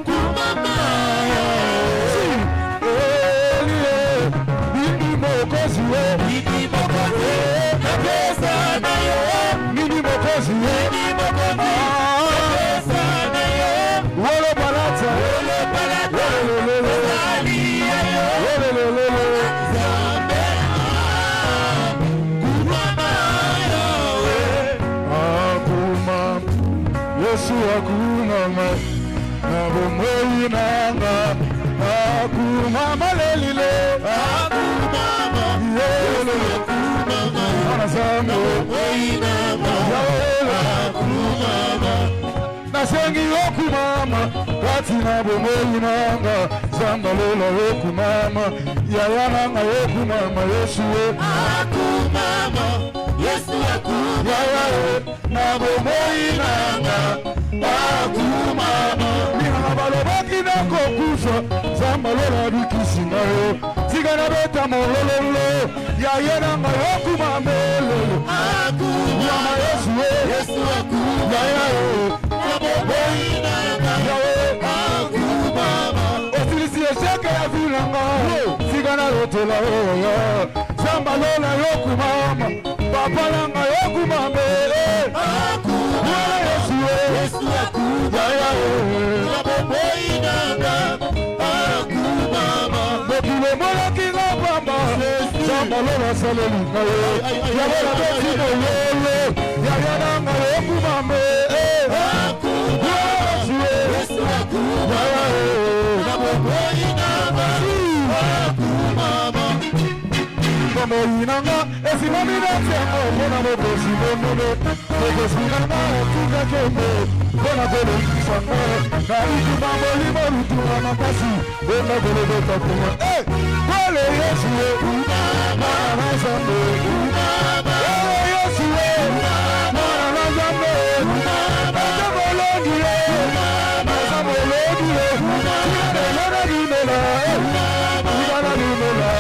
kumama Nini mokozi we Nini mokozi Napesa na yo Nini mokozi we Nini mokozi Napesa na yo Wolo balata Wolo balata Zali ya yo Zambe kumama yawe Akuma Yesu akumama Nabomoi nanga Akumama lelile Akumama Yesu akumama Anazambo Nabomoi nanga Akumama Nasengi okumama Kati nabomoi nanga Zambalola okumama Yaya nanga okumama Yesu Akumama Yesu akumama Yaya nabomoi nanga Akumama Nina balobaki na kokufa Zambalola bikisinga yo Zigana beta molololo Yaya nanga okumama Akumama Yesu Yesu akumama Yaya Nabomoi nanga Akumama Ofilisi esheke ya vilanga Zigana lotela oya Zambalola yokumama Papa nanga yokumama Akumama Yesu akumama Nabomoi nanga Akumama Mokile mola kinga pamba Zambalola salelinga yo Yabola beti mololo Yaya nanga yokumama Akumama Yesu akumama Nabomoi nanga Akumama Moinanga, esimamina tiamo, mona mokosi monono, mokosi nanga, tuka kemo, mona golo kisanga, na iki mambo limo lutuma makasi, mona golo beta kuma, golo Yesu mama nazambe, golo Yesu mama nazambe, nazambe lodie, nazambe lodie, tigana limela, tigana limela,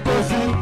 Yes,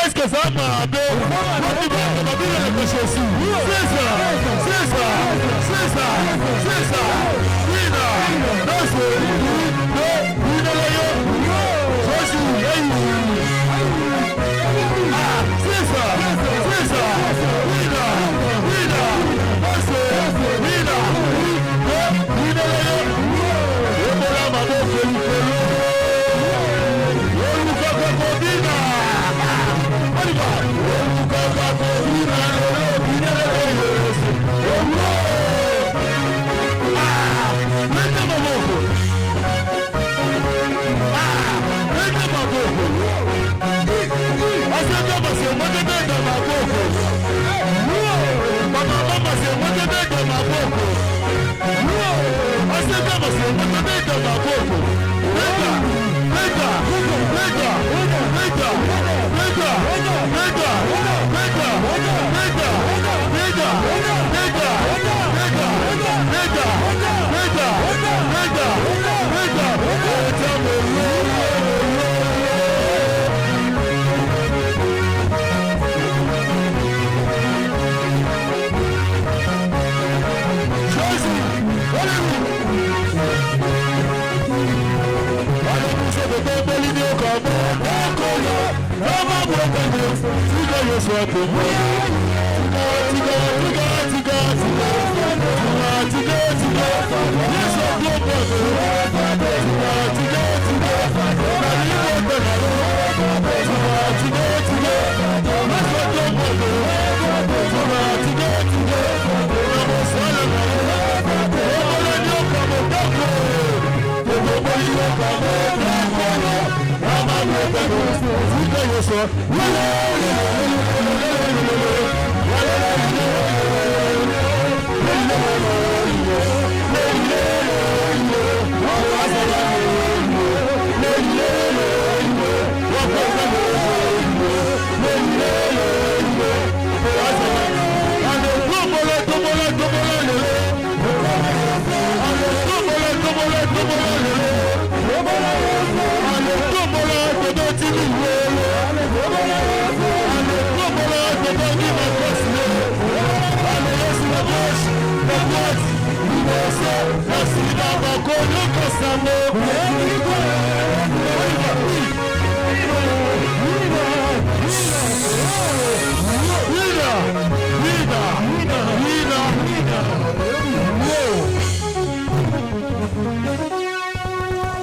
Est-ce que ça m'a c'est ça.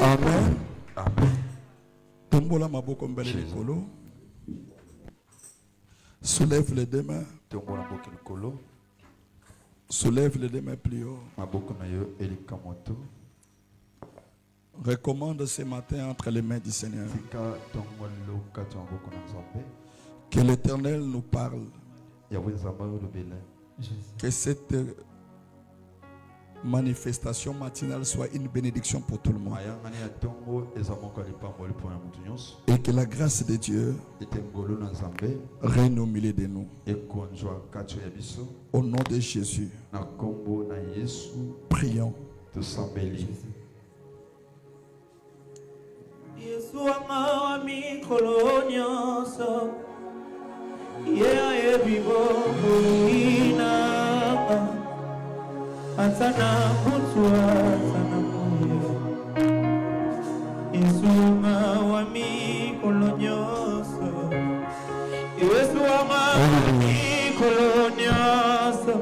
Amen. Tombola maboko mbele likolo. Soulève les deux mains. Soulève les deux mains plus haut. Recommande ce matin entre les mains du Seigneur. Que l'Éternel nous parle. Que cette manifestation matinale soit une bénédiction pour tout le monde. Et que la grâce de Dieu règne au milieu de nous. Au nom de Jésus, prions. Asana mutwa sana moyo Isuma wami kolonyoso Isuma wami kolonyoso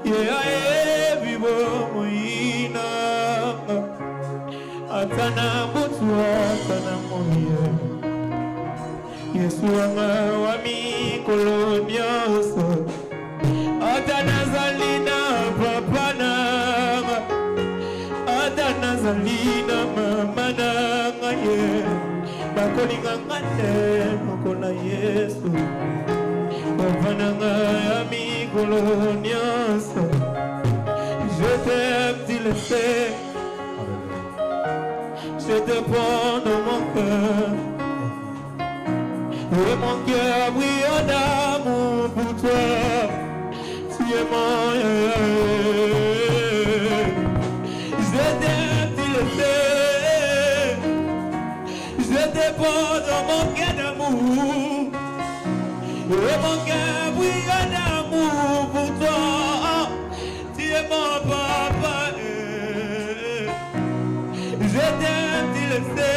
Yea vivo moina Asana mutwa sana moyo Isuma wami kolonyoso Atana zalina papana Atana zalina mamana ye Bakolinga ngate mokona Yesu Papana ngami koloniaso Je t'aime tu le sais Je te prends dans mon cœur Et mon cœur brille d'amour pour toi Je t'aime, tu le sais. Je te porte dans mon cœur d'amour. Et mon cœur brille d'amour pour toi. Tu es mon papa. Je t'aime, tu le sais.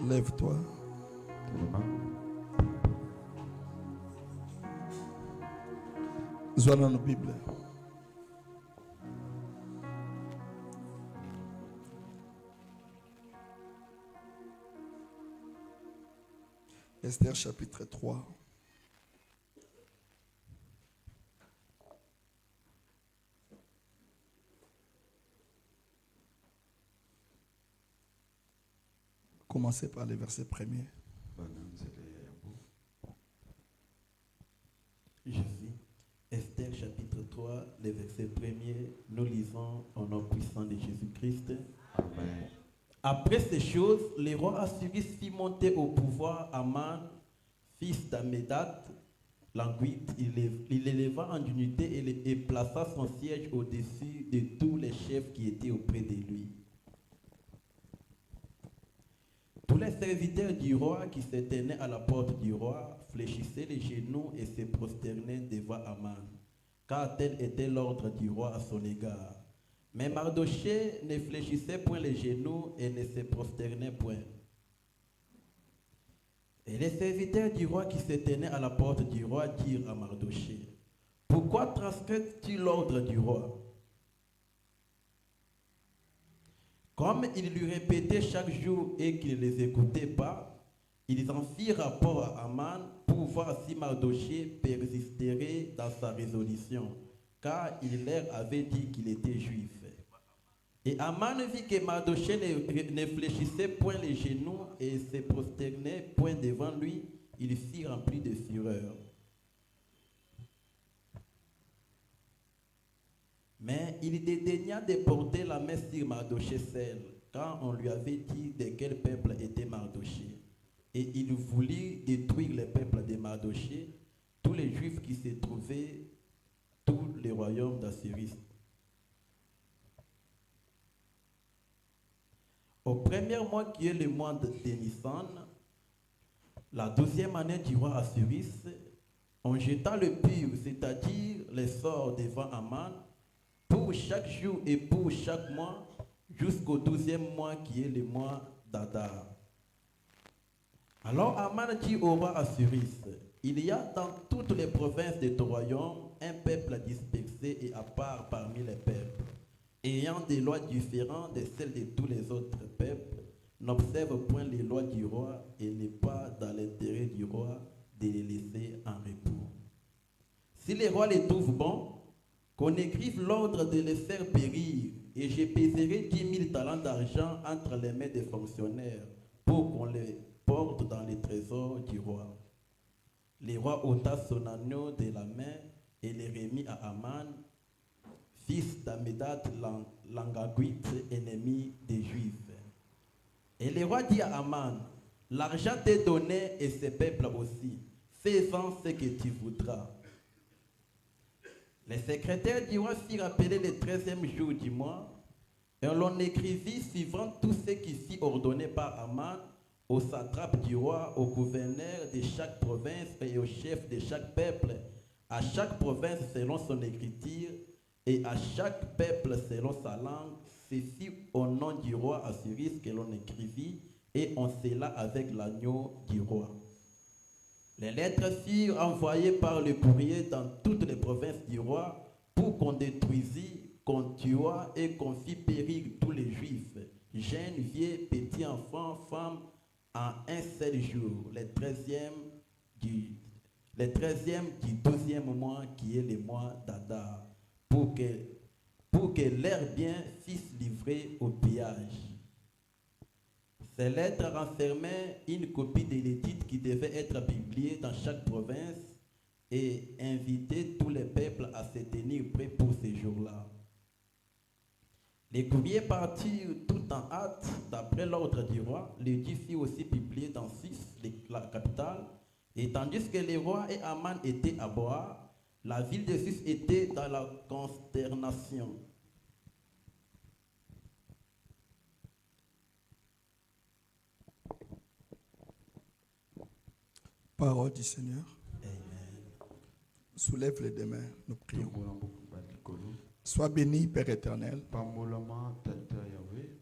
Lève-toi. Soit dans la Bible. Esther chapitre 3. Commencez par les versets premiers. Jésus. Esther chapitre 3, les versets premiers, nous lisons au nom puissant de Jésus-Christ. Amen. Après ces choses, le roi Assyrie fit monter au pouvoir Aman, fils d'Amédate, l'Anguite. Il éleva en unité et plaça son siège au-dessus de tous les chefs qui étaient auprès de lui. Tous les serviteurs du roi qui se tenaient à la porte du roi fléchissaient les genoux et se prosternaient devant Aman, car tel était l'ordre du roi à son égard. Mais Mardochée ne fléchissait point les genoux et ne se prosternait point. Et les serviteurs du roi qui se tenaient à la porte du roi dirent à Mardochée: Pourquoi transgresses-tu l'ordre du roi? Comme il lui répétait chaque jour et qu'il ne les écoutait pas, ils en firent rapport à Aman pour voir si Mardochée persisterait dans sa résolution, car il leur avait dit qu'il était juif. Et Aman vit que Mardochée ne fléchissait point les genoux et se prosternait point devant lui. Il fut rempli de fureur. Mais il dédaigna de porter la main sur Mardochée seul, quand on lui avait dit de quel peuple était Mardochée. Et il voulut détruire le peuple de Mardochée, tous les Juifs qui se trouvaient, tous les royaumes d'Assyrie. Au premier mois qui est le mois de Nissan, la 12e année du roi Assyrie, on jeta le pur, c'est-à-dire les sorts devant Aman, pour chaque jour et pour chaque mois, jusqu'au 12e mois qui est le mois d'Adar. Alors Aman dit au roi Assyrie, il y a dans toutes les provinces de ton royaume un peuple dispersé et à part parmi les peuples, ayant des lois différentes de celles de tous les autres peuples, n'observe point les lois du roi et n'est pas dans l'intérêt du roi de les laisser en repos. Si le roi les trouve bons, qu'on écrive l'ordre de les faire périr, et je pèserai 10 000 talents d'argent entre les mains des fonctionnaires pour qu'on les porte dans les trésors du roi. Le roi ôta son anneau de la main et le remit à Aman, fils d'Amédat l'Angagouite, ennemi des Juifs. Et le roi dit à Aman, l'argent t'est donné et ce peuple aussi. Fais-en ce que tu voudras. Les secrétaires du roi firent appeler le 13e jour du mois, et l'on écrivit suivant tout ce qui fut ordonné par Aman, au satrape du roi, au gouverneur de chaque province et au chef de chaque peuple, à chaque province selon son écriture, et à chaque peuple selon sa langue. Ceci au nom du roi Assyrie que l'on écrivit, et on scella avec l'agneau du roi. Les lettres furent envoyées par le courrier dans toutes les provinces du roi pour qu'on détruisît, qu'on tuât et qu'on fît périr tous les Juifs, jeunes, vieux, petits enfants, femmes, en un seul jour, le 13e du 12e mois qui est le mois d'Adar, pour que leurs biens fussent livrés au pillage. Ces lettres renfermaient une copie de l'édit qui devait être publiée dans chaque province et inviter tous les peuples à se tenir prêts pour ces jours-là. Les courriers partirent tout en hâte d'après l'ordre du roi. L'édit fut aussi publié dans Sus, la capitale, et tandis que les rois et Aman étaient à boire, la ville de Sus était dans la consternation. Parole du Seigneur. Amen. Soulève les deux mains, nous prions. Sois béni, Père éternel.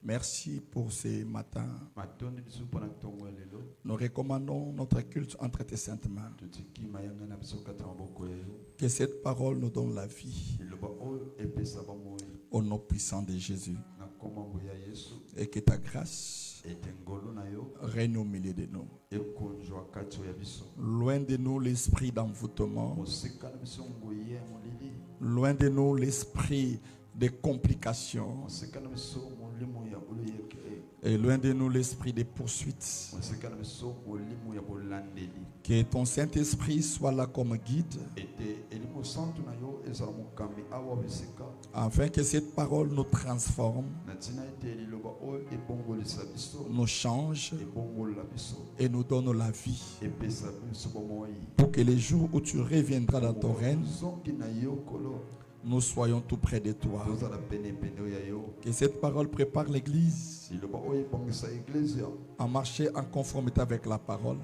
Merci pour ces matins. Nous recommandons notre culte entre tes saintes mains. Que cette parole nous donne la vie. Au nom puissant de Jésus. Et que ta grâce règne au milieu de nous. Loin de nous l'esprit d'envoûtement. Loin de nous l'esprit de complications. Et loin de nous l'esprit de poursuites. Que ton Saint-Esprit soit là comme guide. Afin que cette parole nous transforme, nous change et nous donne la vie. Pour que les jours où tu reviendras dans ton règne, nous soyons tout près de toi. Que cette parole prépare l'Église à marcher en conformité avec la parole.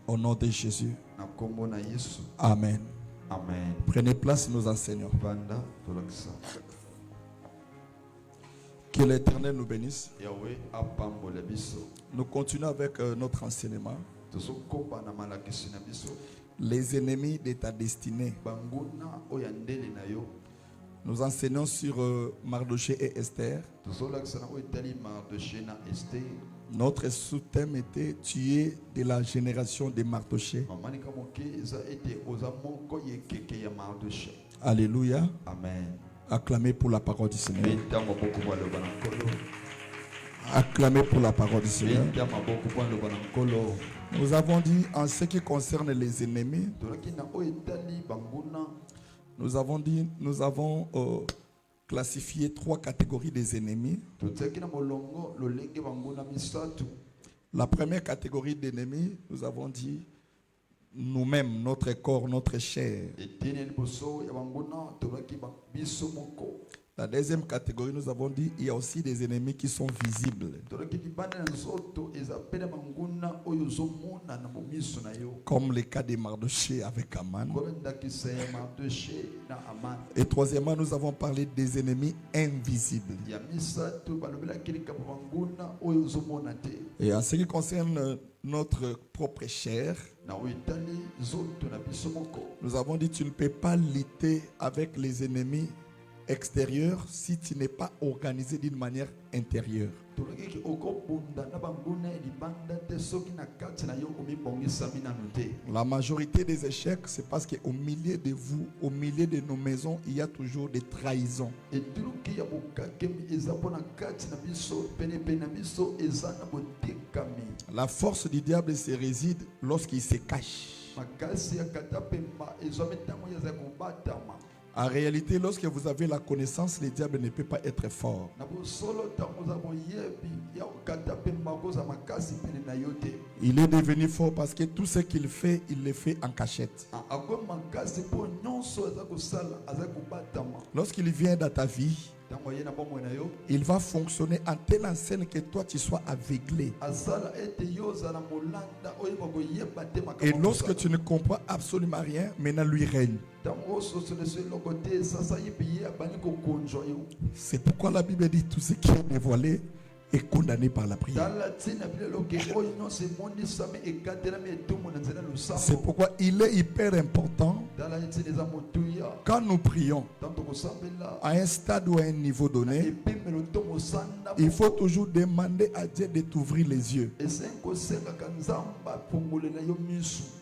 Au nom de Jésus. Amen. Amen. Prenez place, nous enseignons. Que l'Éternel nous bénisse. Nous continuons avec notre enseignement. Les ennemis de ta destinée. Nous enseignons sur Mardochée et Esther. Notre sous-thème était tuer de la génération de Mardochée. Amen. Alléluia. Amen. Acclamez pour la parole du Seigneur. Acclamez pour la parole du Seigneur. Nous avons dit en ce qui concerne les ennemis, nous avons classifié 3 catégories des ennemis. La première catégorie d'ennemis, nous avons dit nous-mêmes, notre corps, notre chair. La deuxième catégorie, nous avons dit il y a aussi des ennemis qui sont visibles. Comme le cas de Mardoché avec Aman. Et troisièmement, nous avons parlé des ennemis invisibles. Et en ce qui concerne notre propre chair, nous avons dit tu ne peux pas lutter avec les ennemis extérieur si tu n'es pas organisé d'une manière intérieure. La majorité des échecs, c'est parce qu'au milieu de vous, au milieu de nos maisons, il y a toujours des trahisons. La force du diable se réside lorsqu'il se cache. En réalité, lorsque vous avez la connaissance, le diable ne peut pas être fort. Il est devenu fort parce que tout ce qu'il fait, il le fait en cachette. Lorsqu'il vient dans ta vie, il va fonctionner en telle enseigne que toi tu sois aveuglé. Et lorsque tu ne comprends absolument rien, maintenant lui règne. C'est pourquoi la Bible dit tout ce qui est dévoilé est condamné par la prière. C'est pourquoi il est hyper important quand nous prions à un stade ou à un niveau donné, il faut toujours demander à Dieu de t'ouvrir les yeux.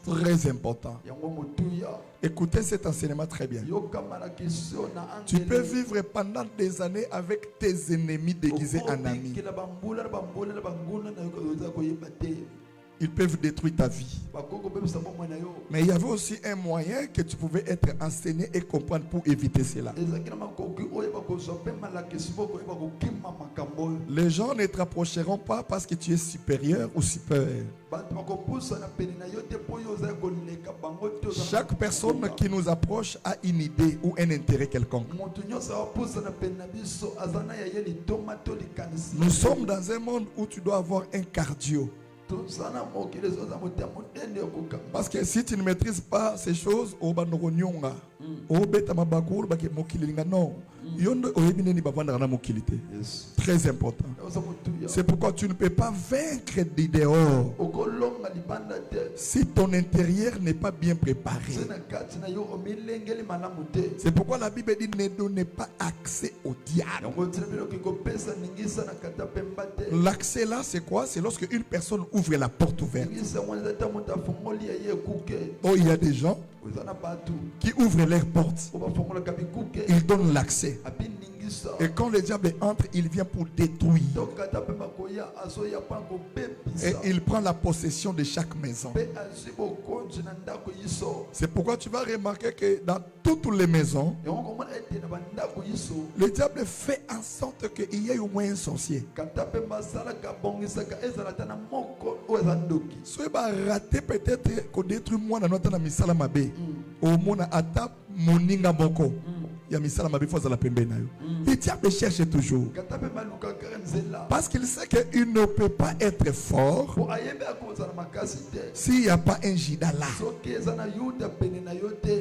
Très important. Écoutez cet enseignement très bien. Tu peux vivre pendant des années avec tes ennemis déguisés en amis. Ils peuvent détruire ta vie. Mais il y avait aussi un moyen que tu pouvais être enseigné et comprendre pour éviter cela. Les gens ne te rapprocheront pas parce que tu es supérieur ou supérieur. Chaque personne qui nous approche a une idée ou un intérêt quelconque. Nous sommes dans un monde où tu dois avoir un cardio. Parce que si tu ne maîtrises pas ces choses, très important. C'est pourquoi tu ne peux pas vaincre du dehors si ton intérieur n'est pas bien préparé. C'est pourquoi la Bible dit ne donnez pas accès au diable. L'accès là, c'est quoi? C'est lorsque une personne ouvre la porte ouverte. Oh, il y a des gens qui ouvrent leurs portes. Ils donnent l'accès. Et quand le diable entre, il vient pour détruire. Et il prend la possession de chaque maison. C'est pourquoi tu vas remarquer que dans toutes les maisons, le diable fait en sorte qu'il y ait au moins un sorcier. Soit raté peut-être qu'on détruit moi dans notre misala mabe. Au mona ata moninga moko. Le diable cherche toujours. Parce qu'il sait qu'il ne peut pas être fort s'il n'y a pas un jida là.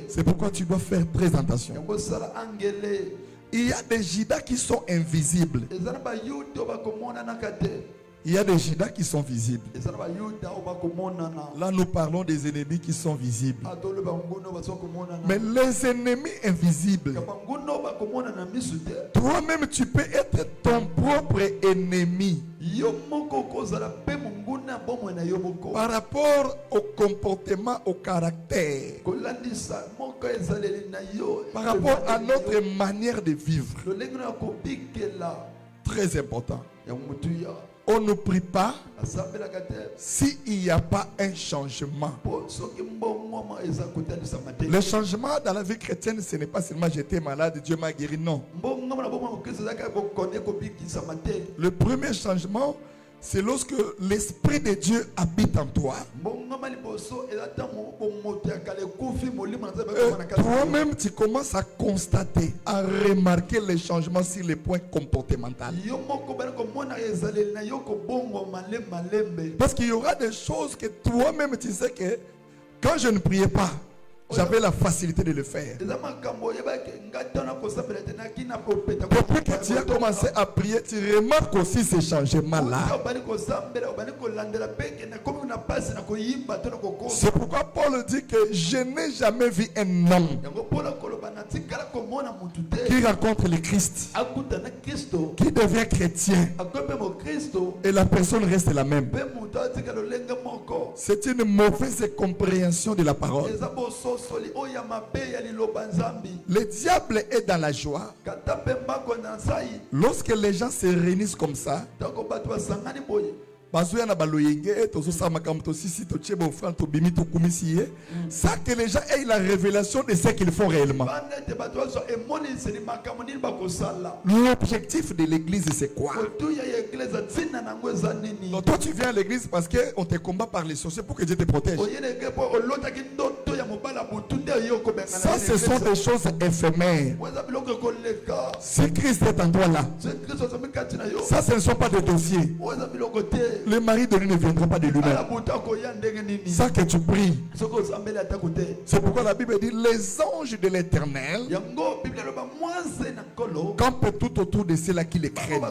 C'est pourquoi tu dois faire très attention. Il y a des jidas qui sont invisibles. Il y a des jidas qui sont visibles. Là, nous parlons des ennemis qui sont visibles. Mais les ennemis invisibles, toi-même, tu peux être ton propre ennemi. par rapport au comportement, au caractère, par rapport à notre manière de vivre. Très important. On ne prie pas s'il n'y a pas un changement. Le changement dans la vie chrétienne, ce n'est pas seulement j'étais malade, Dieu m'a guéri, non. Le premier changement, c'est lorsque l'Esprit de Dieu habite en toi. Toi-même, tu commences à constater, à remarquer les changements sur les points comportementaux. Parce qu'il y aura des choses que toi-même, tu sais que quand je ne priais pas, j'avais la facilité de le faire. Depuis que tu as commencé à prier, tu remarques aussi ces changements-là. C'est pourquoi Paul dit que je n'ai jamais vu un homme qui rencontre le Christ, qui devient chrétien, et la personne reste la même. C'est une mauvaise compréhension de la parole. Le diable est dans la joie lorsque les gens se réunissent comme ça. Ça, que les gens aient la révélation de ce qu'ils font réellement. L'objectif de l'église, c'est quoi? Donc, toi, tu viens à l'église parce qu'on te combat par les sorciers pour que Dieu te protège. Ça, ce sont des choses éphémères. Si Christ est en toi là, ça, ce ne sont pas des dossiers. Le mari de lui ne viendra pas de lui-même. Ça que tu pries. C'est pourquoi la Bible dit les anges de l'Éternel campent tout autour de ceux-là qui les craignent.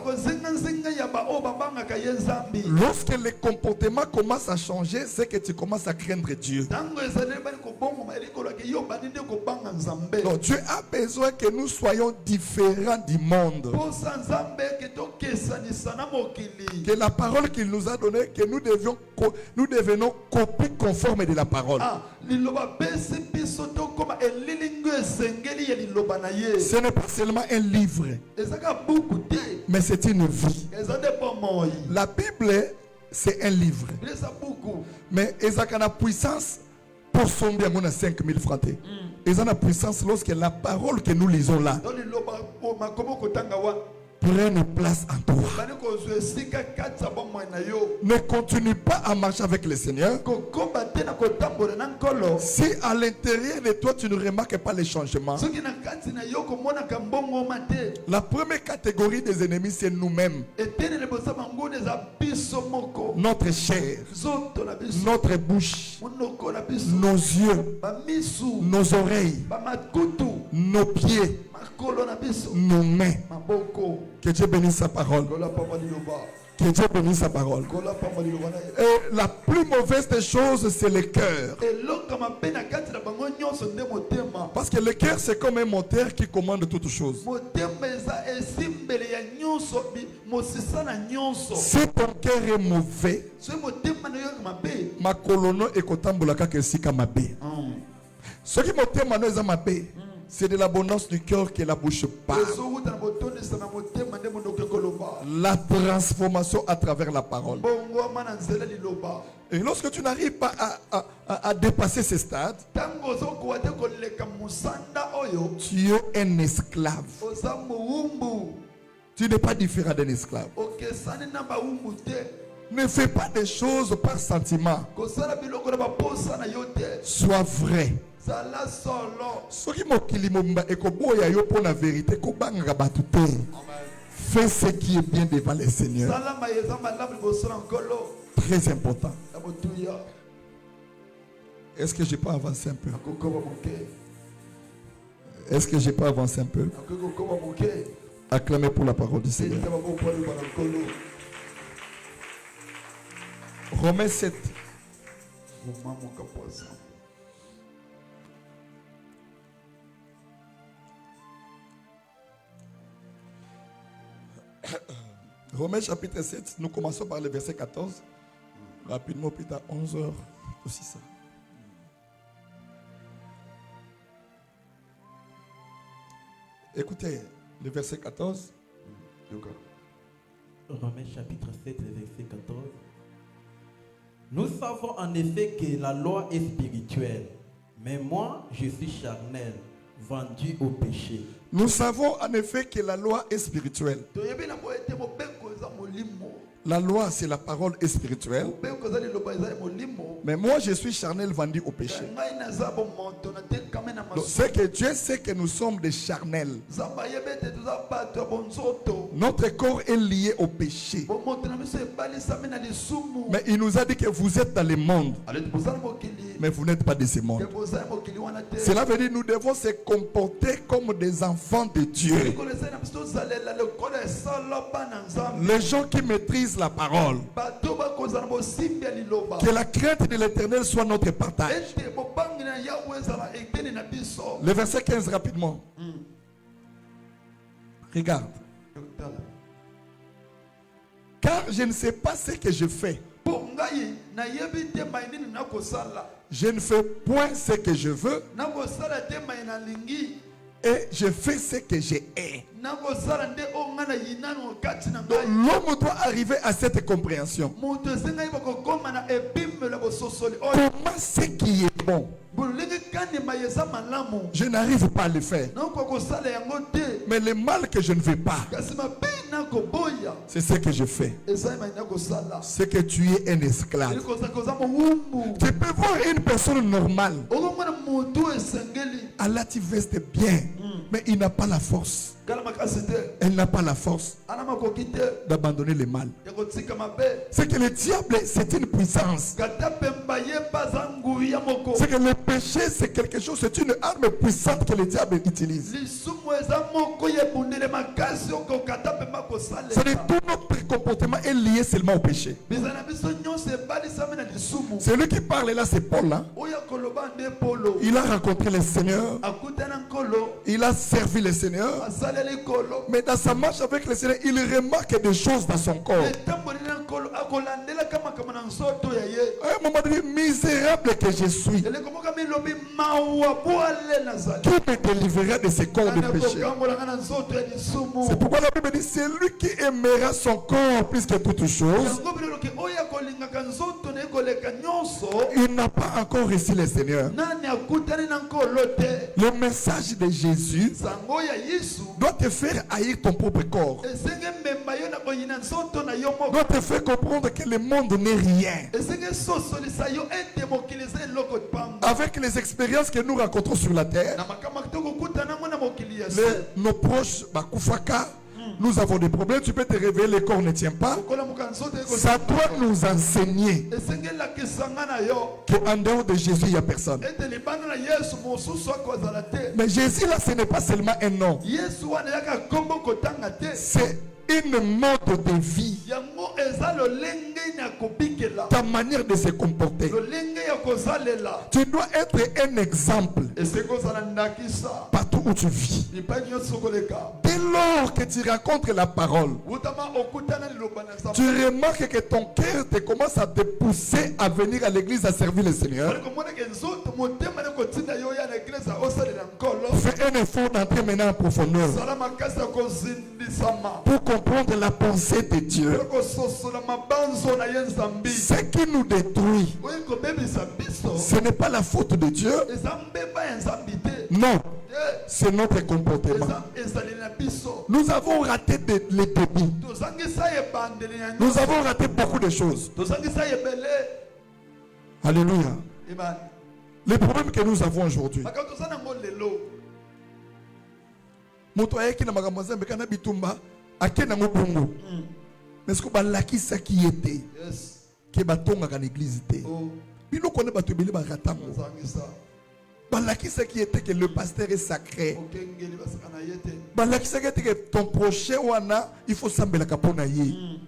Lorsque les comportements commencent à changer, c'est que tu commences à craindre Dieu. Donc Dieu a besoin que nous soyons différents du monde. Que la parole qu'il nous a donnée, que nous devenons copies conformes de la parole. Ce n'est pas seulement un livre, mais c'est une vie. La Bible, c'est un livre. Mais ils ont la puissance pour somber à 5000 francs. Ils ont la puissance lorsque la parole que nous lisons là prenne place en toi. Ne continue pas à marcher avec le Seigneur si à l'intérieur de toi tu ne remarques pas les changements. La première catégorie des ennemis, c'est nous-mêmes. Notre chair, notre bouche, nos yeux, nos oreilles, nos pieds, nos mains. Que Dieu bénisse sa parole. Que Dieu bénisse sa parole. Et la plus mauvaise des choses, c'est le cœur. Parce que le cœur, c'est comme un moteur qui commande toutes choses. Si ton cœur est mauvais, ma colono est kotambolaka que si kamabe. Ce qui m'otème à mabe, c'est de l'abondance du cœur que la bouche parle. La transformation à travers la parole. Et lorsque tu n'arrives pas à dépasser ces stades, tu es un esclave. Tu n'es pas différent d'un esclave. Ne fais pas des choses par sentiment. Sois vrai. Fais ce qui est bien devant le Seigneur. Très important. Est-ce que je peux avancer un peu? Est-ce que je peux avancer un peu? Acclamez pour la parole du Seigneur. Romains 7. Romains chapitre 7, nous commençons par le verset 14. Rapidement, plus tard, 11h. Aussi ça. Écoutez, le verset 14. Romains chapitre 7, le verset 14. Nous savons en effet que la loi est spirituelle, mais moi, je suis charnel, vendu au péché. Nous savons en effet que la loi est spirituelle. La loi, c'est la parole est spirituelle. Mais moi, je suis charnel, vendu au péché. Donc, c'est que Dieu sait que nous sommes des charnels. Notre corps est lié au péché. Mais il nous a dit que vous êtes dans le monde, mais vous n'êtes pas de ce monde. Cela veut dire que nous devons se comporter comme des enfants de Dieu. Les gens qui maîtrisent la parole. Que la crainte de l'Éternel soit notre partage. Le verset 15 rapidement. Regarde. Car je ne sais pas ce que je fais. Je ne fais point ce que je veux. Et je fais ce que j'ai. L'homme doit arriver à cette compréhension. Comment ce qui est bon, je n'arrive pas à le faire. Mais le mal que je ne veux pas, c'est ce que je fais. C'est que tu es un esclave. Tu peux voir une personne normale. Allah, tu vestes bien, mais il n'a pas la force. Elle n'a pas la force d'abandonner le mal. C'est que le diable, c'est une puissance. C'est que le péché, c'est quelque chose, c'est une arme puissante que le diable utilise. C'est-à-dire tout notre comportement est lié seulement au péché. Celui qui parle là, c'est Paul. Hein? Il a rencontré le Seigneur. Il a servi le Seigneur. Mais dans sa marche avec le Seigneur, il remarque des choses dans son corps. À un moment donné, misérable que je suis, qui me délivrera de ce corps de péché? C'est pourquoi la Bible dit, c'est lui qui aimera son corps plus que toute chose. Il n'a pas encore reçu le Seigneur. Le message de Jésus doit te faire haïr ton propre corps. Doit te faire comprendre que le monde n'est rien. Avec les expériences que nous rencontrons sur la terre, nos proches, Bakufaka, nous avons des problèmes, tu peux te réveiller, le corps ne tient pas. Ça doit nous enseigner qu'en dehors de Jésus, il n'y a personne. Mais Jésus, là, ce n'est pas seulement un nom. C'est une mode de vie. Ta manière de se comporter. Tu dois être un exemple partout où tu vis. Dès lors que tu rencontres la parole, tu remarques que ton cœur te commence à te pousser à venir à l'église à servir le Seigneur. Fais un effort d'entrer maintenant en profondeur pour comprendre la pensée de Dieu. Ce qui nous détruit, ce n'est pas la faute de Dieu. Non, c'est notre comportement. Nous avons raté les débits. Nous avons raté beaucoup de choses. Alléluia. Les problèmes que nous avons aujourd'hui. Mais ce que balaki ça qui était, qui batonga dans l'église était. Bino connaît batubeli baratango. Balaki ça qui était que le pasteur est sacré. Balaki ça qui était que ton prochain wana il faut sambela kapona ye.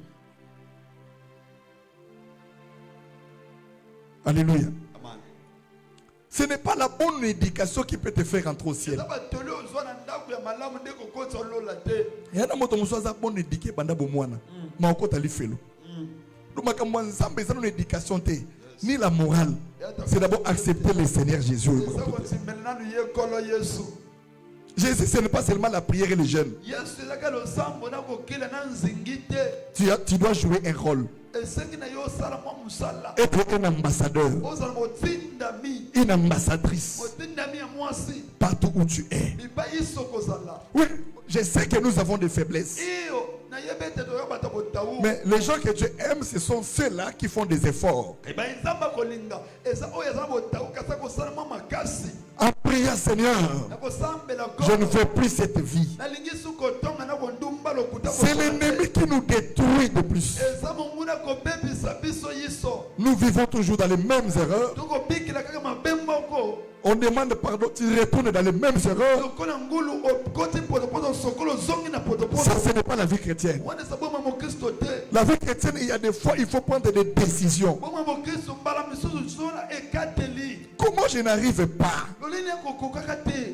Alléluia. Ce n'est pas la bonne éducation qui peut te faire rentrer au ciel. Il y a des gens qui sont bons éduqués pendant bon mois. Mais encore t'as l'ifelo. Nous éducation ni la morale. C'est d'abord accepter le Seigneur Jésus. Jésus, ce n'est pas seulement la prière et le jeûne. Tu dois jouer un rôle. Être un ambassadeur, une ambassadrice partout où tu es. Oui, je sais que nous avons des faiblesses. Mais les gens que Dieu aime, ce sont ceux-là qui font des efforts. En priant, Seigneur, je ne veux plus cette vie. C'est l'ennemi qui nous détruit de plus. Nous vivons toujours dans les mêmes erreurs. On demande pardon, tu retournes dans les mêmes erreurs. Ça, ce n'est pas la vie chrétienne. La vie chrétienne, il y a des fois, il faut prendre des décisions. Comment je n'arrive pas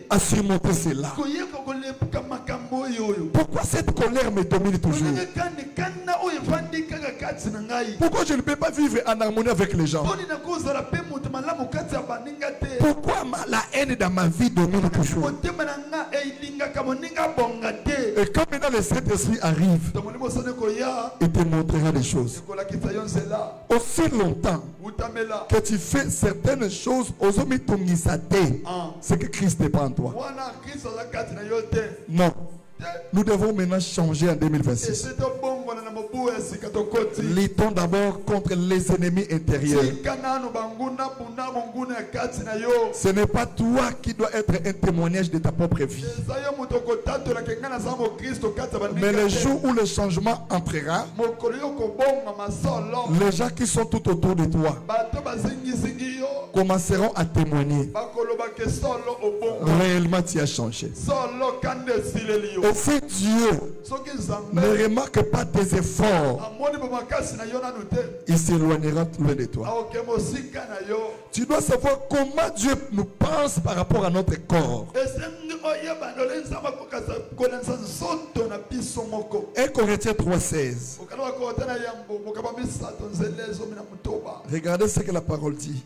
à surmonter cela? Pourquoi cette colère me domine toujours? Pourquoi je ne peux pas vivre en harmonie avec les gens? Pourquoi la haine dans ma vie domine toujours? Et quand maintenant le Saint-Esprit arrive, il te montrera des choses. Aussi longtemps que tu fais certaines choses, c'est que Christ n'est pas en toi. Non. Nous devons maintenant changer en 2026. Luttons d'abord contre les ennemis intérieurs. Ce n'est pas toi qui dois être un témoignage de ta propre vie. Mais le jour où le changement entrera, les gens qui sont tout autour de toi commenceront à témoigner. Réellement, tu as changé. Et si Dieu ne remarque pas tes efforts, il s'éloignera loin de toi. Tu dois savoir comment Dieu nous pense par rapport à notre corps. 1 Corinthiens 3,16. Regardez ce que la parole dit.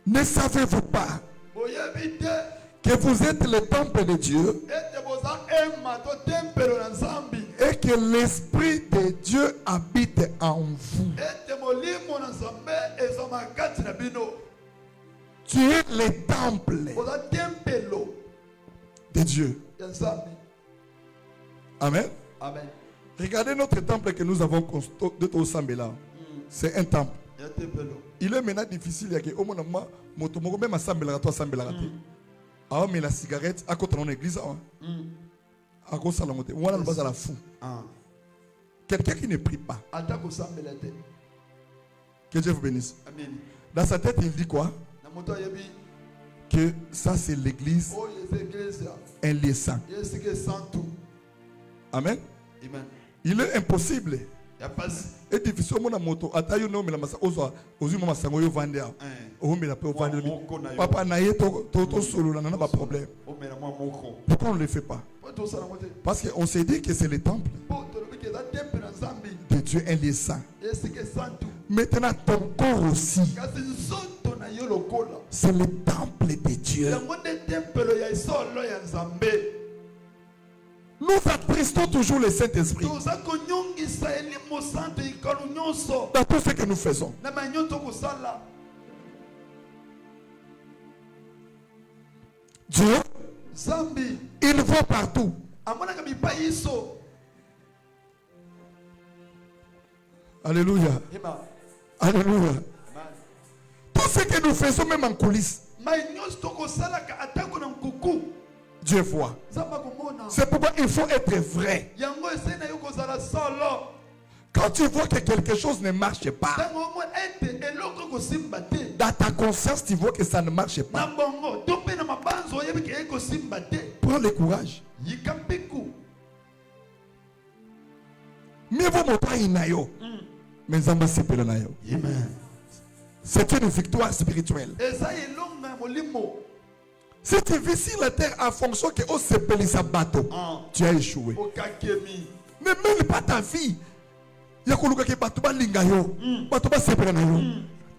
Ne savez-vous pas que vous êtes le temple de Dieu et que l'Esprit de Dieu habite en vous? Tu es le temple de Dieu. Amen. Amen. Regardez notre temple que nous avons construit au Sambela. C'est un temple. Il est maintenant difficile. Il y a que au moins même à Sambela, toi Sambela. Ah mais la cigarette à côté de l'église. À cause de la montée. On a le bas à la fou. Quelqu'un qui ne prie pas. Que Dieu vous bénisse. Amen. Dans sa tête, il dit quoi? Que ça c'est l'église. Un lieu saint. Amen. Amen. Il est impossible. Et difficile mon moto atayo no mela masa ozo ozuma masango yo vandia o mela pe vandia papa na ye to solo na ba problème. Pourquoi on ne le fait pas? Parce qu'on s'est dit que c'est le temple de Dieu, un lieu saint. Maintenant ton corps aussi, c'est le temple de Dieu. Nous attristons toujours le Saint-Esprit dans tout ce que nous faisons. Dieu, il voit partout. Alléluia. Alléluia. Tout ce que nous faisons même en coulisses, Dieu voit. C'est pourquoi il faut être vrai. Quand tu vois que quelque chose ne marche pas, dans ta conscience, tu vois que ça ne marche pas. Prends le courage. Mais vous c'est une victoire spirituelle. Si tu vis sur la terre en fonction que on se pèle sa bateau, tu as échoué. Ne mêle pas ta vie.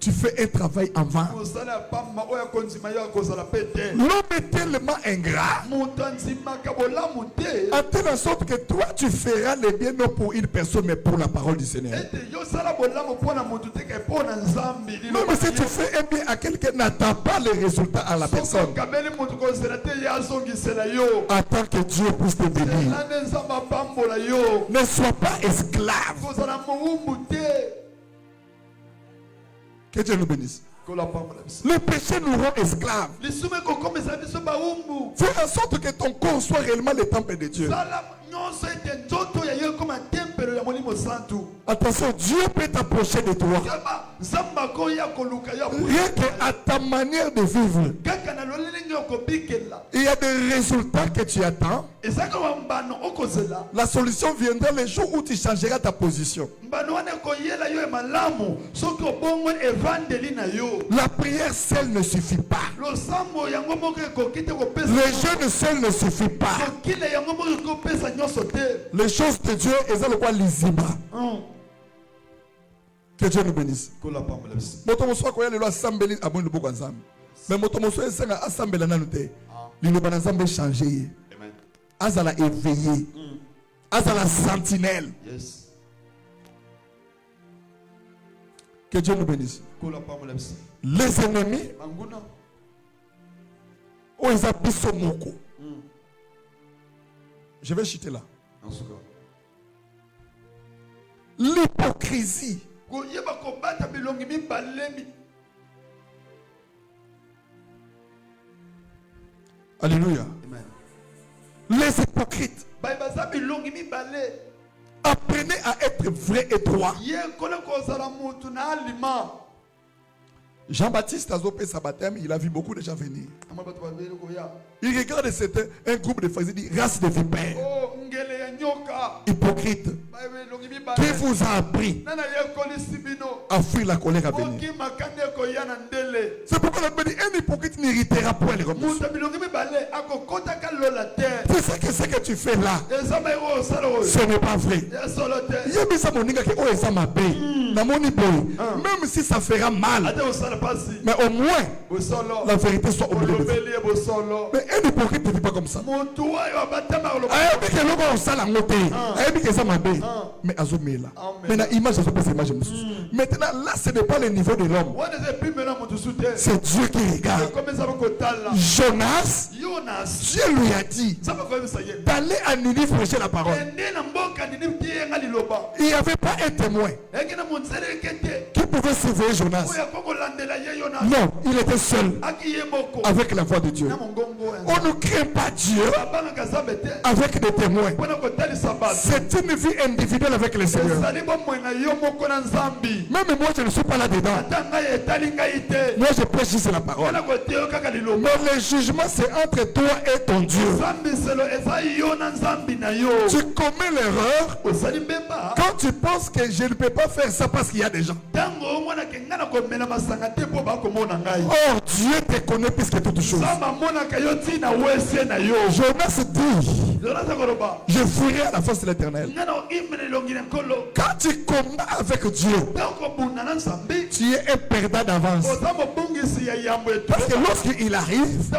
Tu fais un travail en vain. L'homme est tellement ingrat, en telle sorte que toi tu feras le bien non pour une personne mais pour la parole du Seigneur. Non, mais si tu fais un bien à quelqu'un, n'attends pas les résultats à la personne. Attends que Dieu puisse te bénir. Ne sois pas esclave. Que Dieu nous bénisse. Le péché nous rend esclaves. Fais en sorte que ton corps soit réellement le temple de Dieu. Attention, Dieu peut t'approcher de toi. Rien qu'à ta manière de vivre, il y a des résultats que tu attends. La solution viendra le jour où tu changeras ta position. La prière seule ne suffit pas. Le jeûne seul ne suffit pas. Les choses de Dieu, elles ont le quoi lisiba. Que Dieu nous bénisse. Mais motomoso esanga asambela nanute. Liloba na Nzambe changer. Azala éveillé. Azala sentinelle. Que Dieu nous bénisse. Les ennemis, je vais chuter là. L'hypocrisie. Alléluia. Les hypocrites. Apprenez à être vrai et droit. Jean-Baptiste a zopé sa baptême, il a vu beaucoup de gens venir. Il regarde un groupe de pharisiens, il dit race de vipères. Hypocrite. Qui vous a appris à fuir la colère à venir? C'est pourquoi on dit un hypocrite n'héritera point les remords. C'est ça que tu fais là. Ce n'est pas vrai. Même si ça fera mal, mais au moins la vérité soit au milieu de vous. Mais un hypocrite ne vit pas comme ça. Mais maintenant là ce n'est pas le niveau de l'homme, c'est Dieu qui regarde. Jonas, Dieu lui a dit d'aller à Ninive prêcher la parole. Il n'y avait pas un témoin qui pouvait sauver Jonas. Non, il était seul avec la voix de Dieu. On ne craint pas Dieu avec des témoins. C'est une vie individuelle avec le Seigneur. Même moi je ne suis pas là-dedans. Moi je prêche juste la parole. Mais le jugement c'est entre toi et ton Dieu. Tu commets l'erreur quand tu penses que je ne peux pas faire ça parce qu'il y a des gens. Or Dieu te connaît plus que toutes choses. Jonas dit, je fuirai à la face de l'Éternel. Quand tu combats avec Dieu, tu es un perdant d'avance. Parce que lorsqu'il arrive,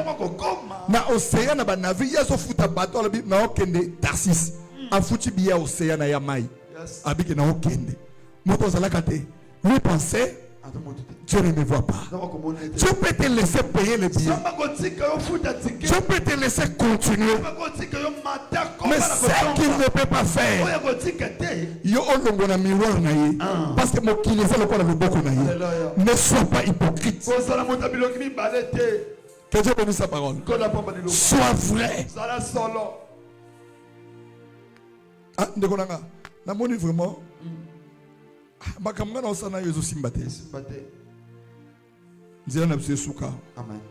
dans l'océan, dans la vie, il y a ce foot à bateau, dans le Tarsis. En foot, il y a l'océan, il y a Maï. Avec un okende. Lui pensait, Dieu ne me voit pas. Dieu peut te laisser payer les billets. Dieu peut te laisser continuer. Mais ce qu'il ne peut pas faire, parce que mon qui ne sois pas hypocrite. Que Dieu bénisse sa parole. Sois vrai. Ah, namoni vraiment.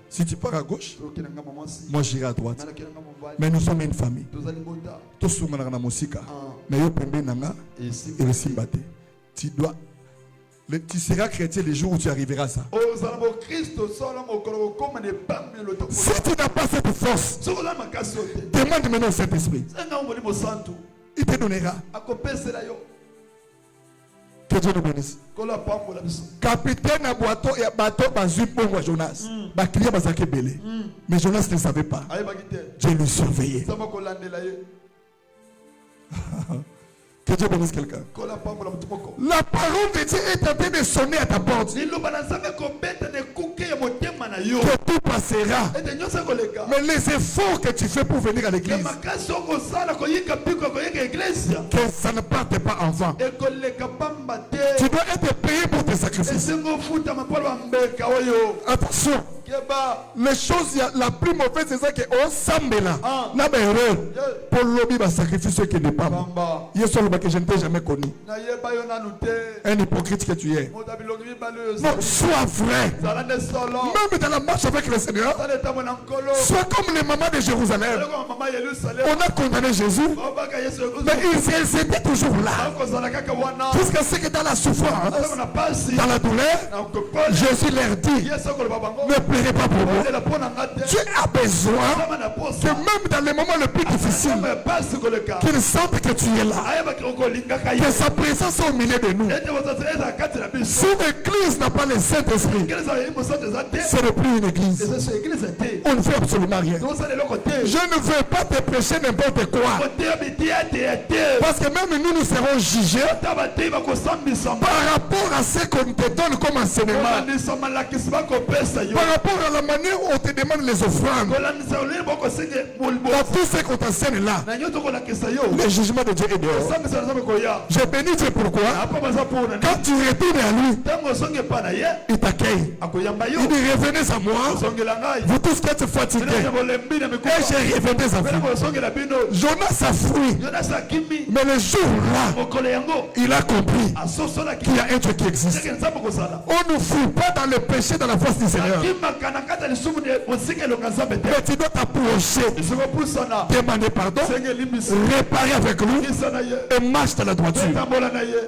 Si tu pars à gauche, moi j'irai à droite. Mais nous sommes une famille. Mais tu dois Tu seras chrétien le jour où tu arriveras à ça. Si tu n'as pas cette force, demande maintenant au Saint-Esprit. Il te donnera. Que Dieu nous bénisse. Capitaine à bateau bazui pour Jonas. Baklia bazake belé. Mais Jonas ne savait pas. Dieu le surveillait. Que Dieu bénisse quelqu'un. La parole de Dieu est en train de sonner à ta porte. Que tout passera. Mais les efforts que tu fais pour venir à l'église, que ça ne parte pas en vain. Tu dois être payé pour tes sacrifices. Attention. Les choses, la plus mauvaise, c'est ça que on semble là. N'a pas erreur. Pour l'objet, va sacrifier ce qui n'est pas. Il y a seulement que je ne t'ai jamais connu. Un hypocrite que tu es. Non, sois vrai. Même dans la marche avec le Seigneur, sois comme les mamans de Jérusalem. On a condamné Jésus, mais il s'était toujours là. Jusqu'à ce que dans la souffrance, dans la douleur, Jésus leur dit, ne pleurez pas pour moi. Tu as besoin que même dans les moments les plus difficiles, qu'il sente que tu es là. Que sa présence soit au milieu de nous. Si l'église n'a pas le Saint-Esprit, ce n'est plus une église. On ne fait absolument rien. Je ne veux pas te prêcher n'importe quoi. Parce que même nous serons jugés par rapport à ce qu'on te donne comme enseignement. Par rapport à la manière où on te demande les offrandes. Dans tout ce qu'on t'enseigne là, le jugement de Dieu est dehors. Je bénis Dieu pourquoi? Quand tu retournes à lui, il t'accueille. Il dit revenez à moi, vous tous qui êtes fatigués, et je revenez à vous. Jonas a fui, mais le jour là, il a compris qu'il y a un Dieu qui existe. On ne fuit pas dans le péché dans la face du Seigneur. Mais tu dois t'approcher, demander pardon, réparer avec lui et marche dans la droiture.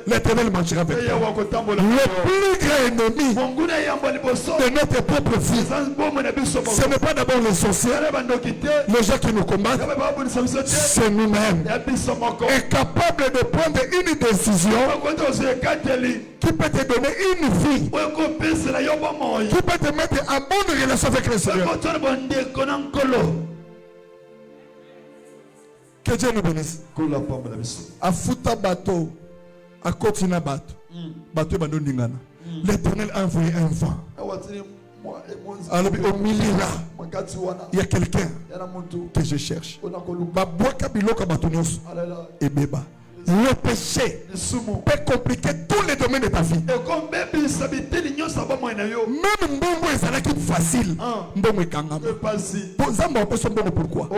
L'Éternel marchera avec toi. Le plus grand ennemi de notre propre vie, ce n'est pas d'abord les sorciers, les gens qui nous combattent, c'est nous-mêmes. Incapable de prendre une décision qui peut te donner une vie, qui peut te mettre en bonne relation avec le Seigneur. Que Dieu nous bénisse. Afuta bateau, à Kotina bateau, bateau bandoningana. L'Éternel a envoyé un vent. Alors au milieu là, il y a quelqu'un que je cherche. Et beba. Le péché peut compliquer tous les domaines de ta vie. Même mbongo est facile. Mbongo est kangam. Pourquoi?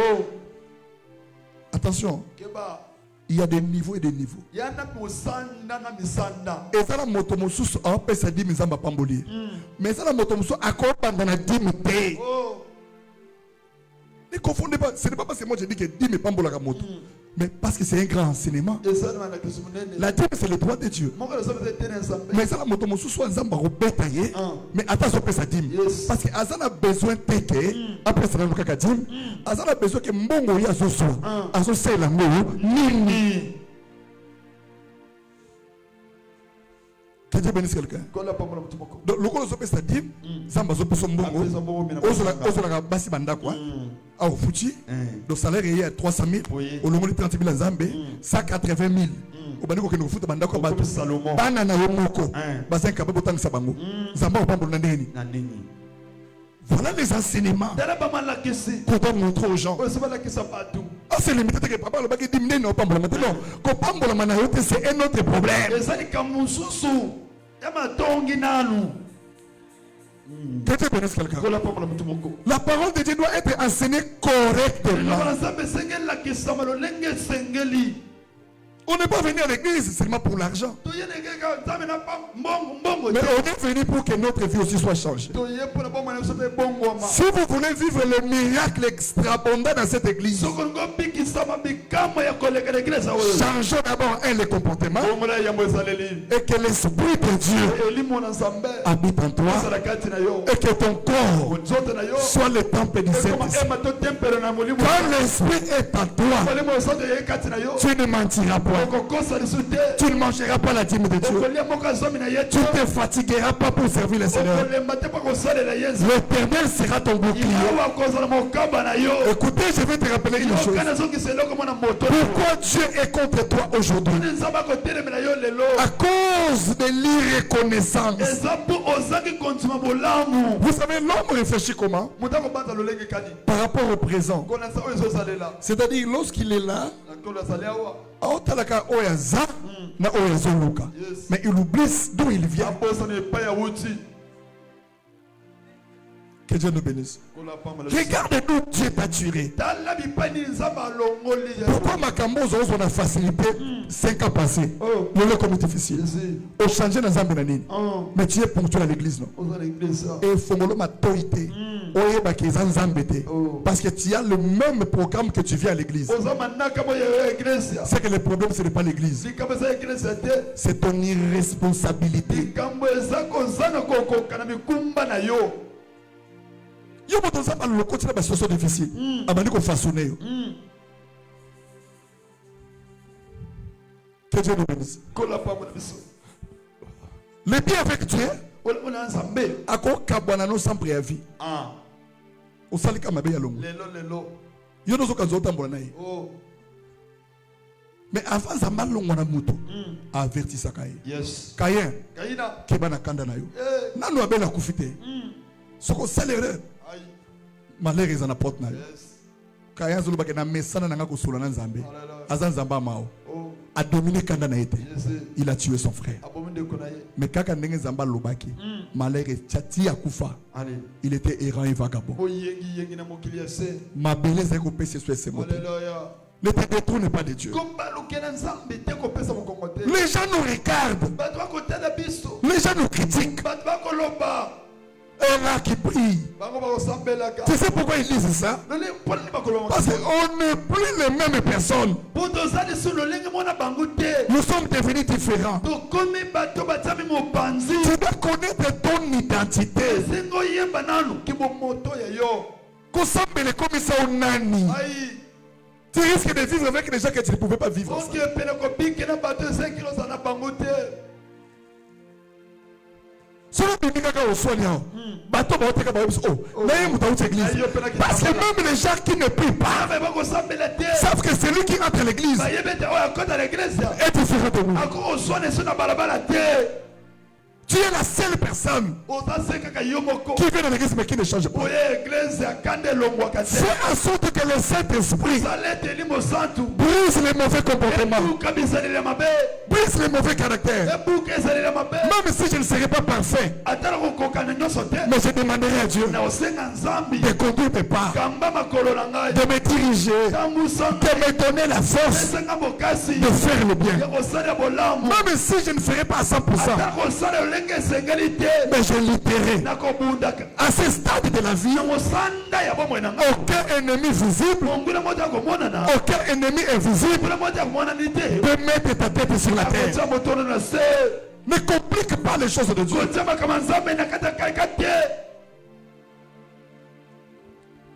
Attention. Il y a des niveaux et des niveaux. Et ça la moto mosusu a payé sa 10 000 pambolier. Mais ça la moto mosusu a encore pendant 10 000 payé. Ne confondez pas. Ce n'est pas parce que moi je dis que 10 000 pambola la moto. Mais parce que c'est un grand enseignement. La dîme c'est le droit de Dieu. Mais ça la moto mosusu soit nzamba robetaye. Mais attention à sa dîme. Parce que Azan a besoin de teke. Après ça va le dîme. Azan a besoin que mbongo ya zo soit. Azo c'est la ngou nini. Que Dieu bénisse quelqu'un. Donc le col s'appelle sa dîme. Zamba zo pour son mbongo. Ozola basi banda quoi. Ah, au foutu, le salaire est à 300 000, au long de 30 000 en Zambie, 180 000. Au Baniko que nous foutons banda comme bateau. Banana Yomoko, Basin Kabotan Sabango, Zamba au Pambo Nandeni. Voilà les enseignements qu'on doit montrer aux gens. Ah, c'est limité que papa le baguette dimine au Pambo maintenant. Quand Pambo la manayote, c'est un autre problème. Que Dieu bénisse quelqu'un. La parole de Dieu doit être enseignée correctement. On n'est pas venu à l'église seulement pour l'argent. Mais on est venu pour que notre vie aussi soit changée. Si vous voulez vivre le miracle extraordinaire dans cette église, changeons d'abord le comportement et que l'Esprit de Dieu habite en toi et que ton corps soit le temple du Saint-Esprit. Quand l'Esprit est en toi, tu ne mentiras pas. Tu ne mangeras pas la dîme de Dieu. Tu ne te fatigueras pas pour servir le Seigneur. L'Éternel sera ton bouclier. Écoutez, je vais te rappeler une chose. Pourquoi Dieu est contre toi aujourd'hui? À cause de l'irreconnaissance. Vous savez, l'homme réfléchit comment? Par rapport au présent. C'est-à-dire, lorsqu'il est là, mais il oublie d'où il vient. Que Dieu nous bénisse. Regarde d'où Dieu t'a tiré. Pourquoi Makambozo on a facilité 5 ans passés? Le comme difficile. Au changer dans un mais tu es ponctuel à l'église, non? Et Fongolo m'a toité. Parce que tu as le même programme que tu viens à l'église. C'est que le problème, ce n'est pas l'église. C'est ton irresponsabilité. Yo boto zamba le côté la situation difficile. Abandi ko façonner. Que Dieu nous bénisse. Le bien avec Dieu. Ako kabwana no sans préavis. O salika mabe ya longo. Yo no zoka zota mbona nayi. Mais avant zamba longo na muto. Averti sakaye. Yes. Kayen. Kayina. Kebana kanda na yo. Nanu abela kufite. Soko salere. Malheur est en la porte. Quand il y a un message dans la Nzambe, Azanzamba Mao a dominé Kanda Naïte. Il a tué son frère. Mais quand il y a Zamba Lobaki, malheur est Tchati Akoufa. Il était errant et vagabond. Ma bellesse est coupée sur ce mot. Ne te détourne pas de Dieu. Les gens nous regardent. Les gens nous critiquent. Un qui prie. Tu sais pourquoi ils disent ça? Parce qu'on n'est plus les mêmes personnes. Nous sommes devenus différents. Tu dois connaître ton identité. Tu risques de vivre avec des gens que tu ne pouvais pas vivre. Parce que même les gens qui ne prient pas savent que celui qui entre à l'église est différent de nous. Tu es la seule personne qui vient dans l'église mais qui ne change pas. Fais en sorte que le Saint-Esprit brise les mauvais comportements, brise les mauvais caractères. Même si je ne serai pas parfait, mais je demanderai à Dieu de conduire mes pas, de me diriger, de me donner la force de faire le bien. Même si je ne ferai pas à 100%, mais je lutterai. À ce stade de la vie, aucun ennemi visible, aucun ennemi invisible peut mettre ta tête sur la terre. Ne complique pas les choses de Dieu.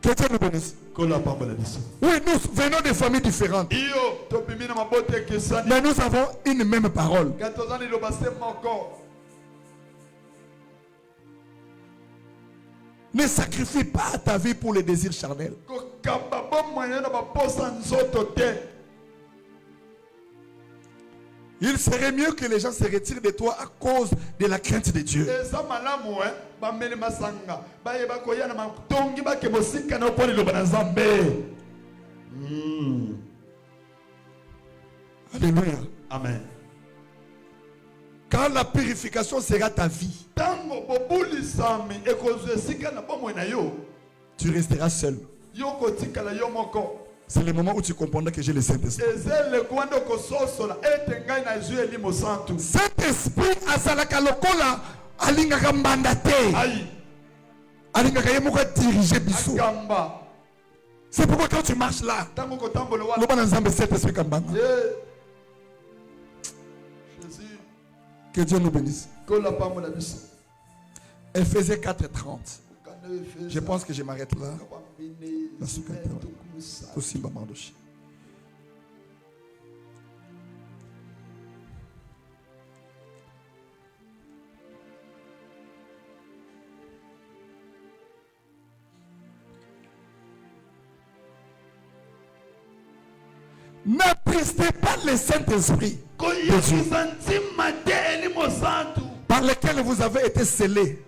Que Dieu nous bénisse. Oui, nous venons de familles différentes, mais nous avons une même parole. Ne sacrifie pas ta vie pour les désirs charnels. Il serait mieux que les gens se retirent de toi à cause de la crainte de Dieu. Alléluia. Amen. Quand la purification sera ta vie, tu resteras seul. C'est le moment où tu comprendras que j'ai le Saint-Esprit. Saint-Esprit azalaka lokola alingaka mandate. Alingaka yemoka diriger biso. C'est pourquoi quand tu marches là, le bon ensemble Saint-Esprit kambanga. Que Dieu nous bénisse. Ephésiens 4:30. Je pense que je m'arrête là. N'attristez pas le Saint-Esprit de Dieu, par lequel vous avez été scellés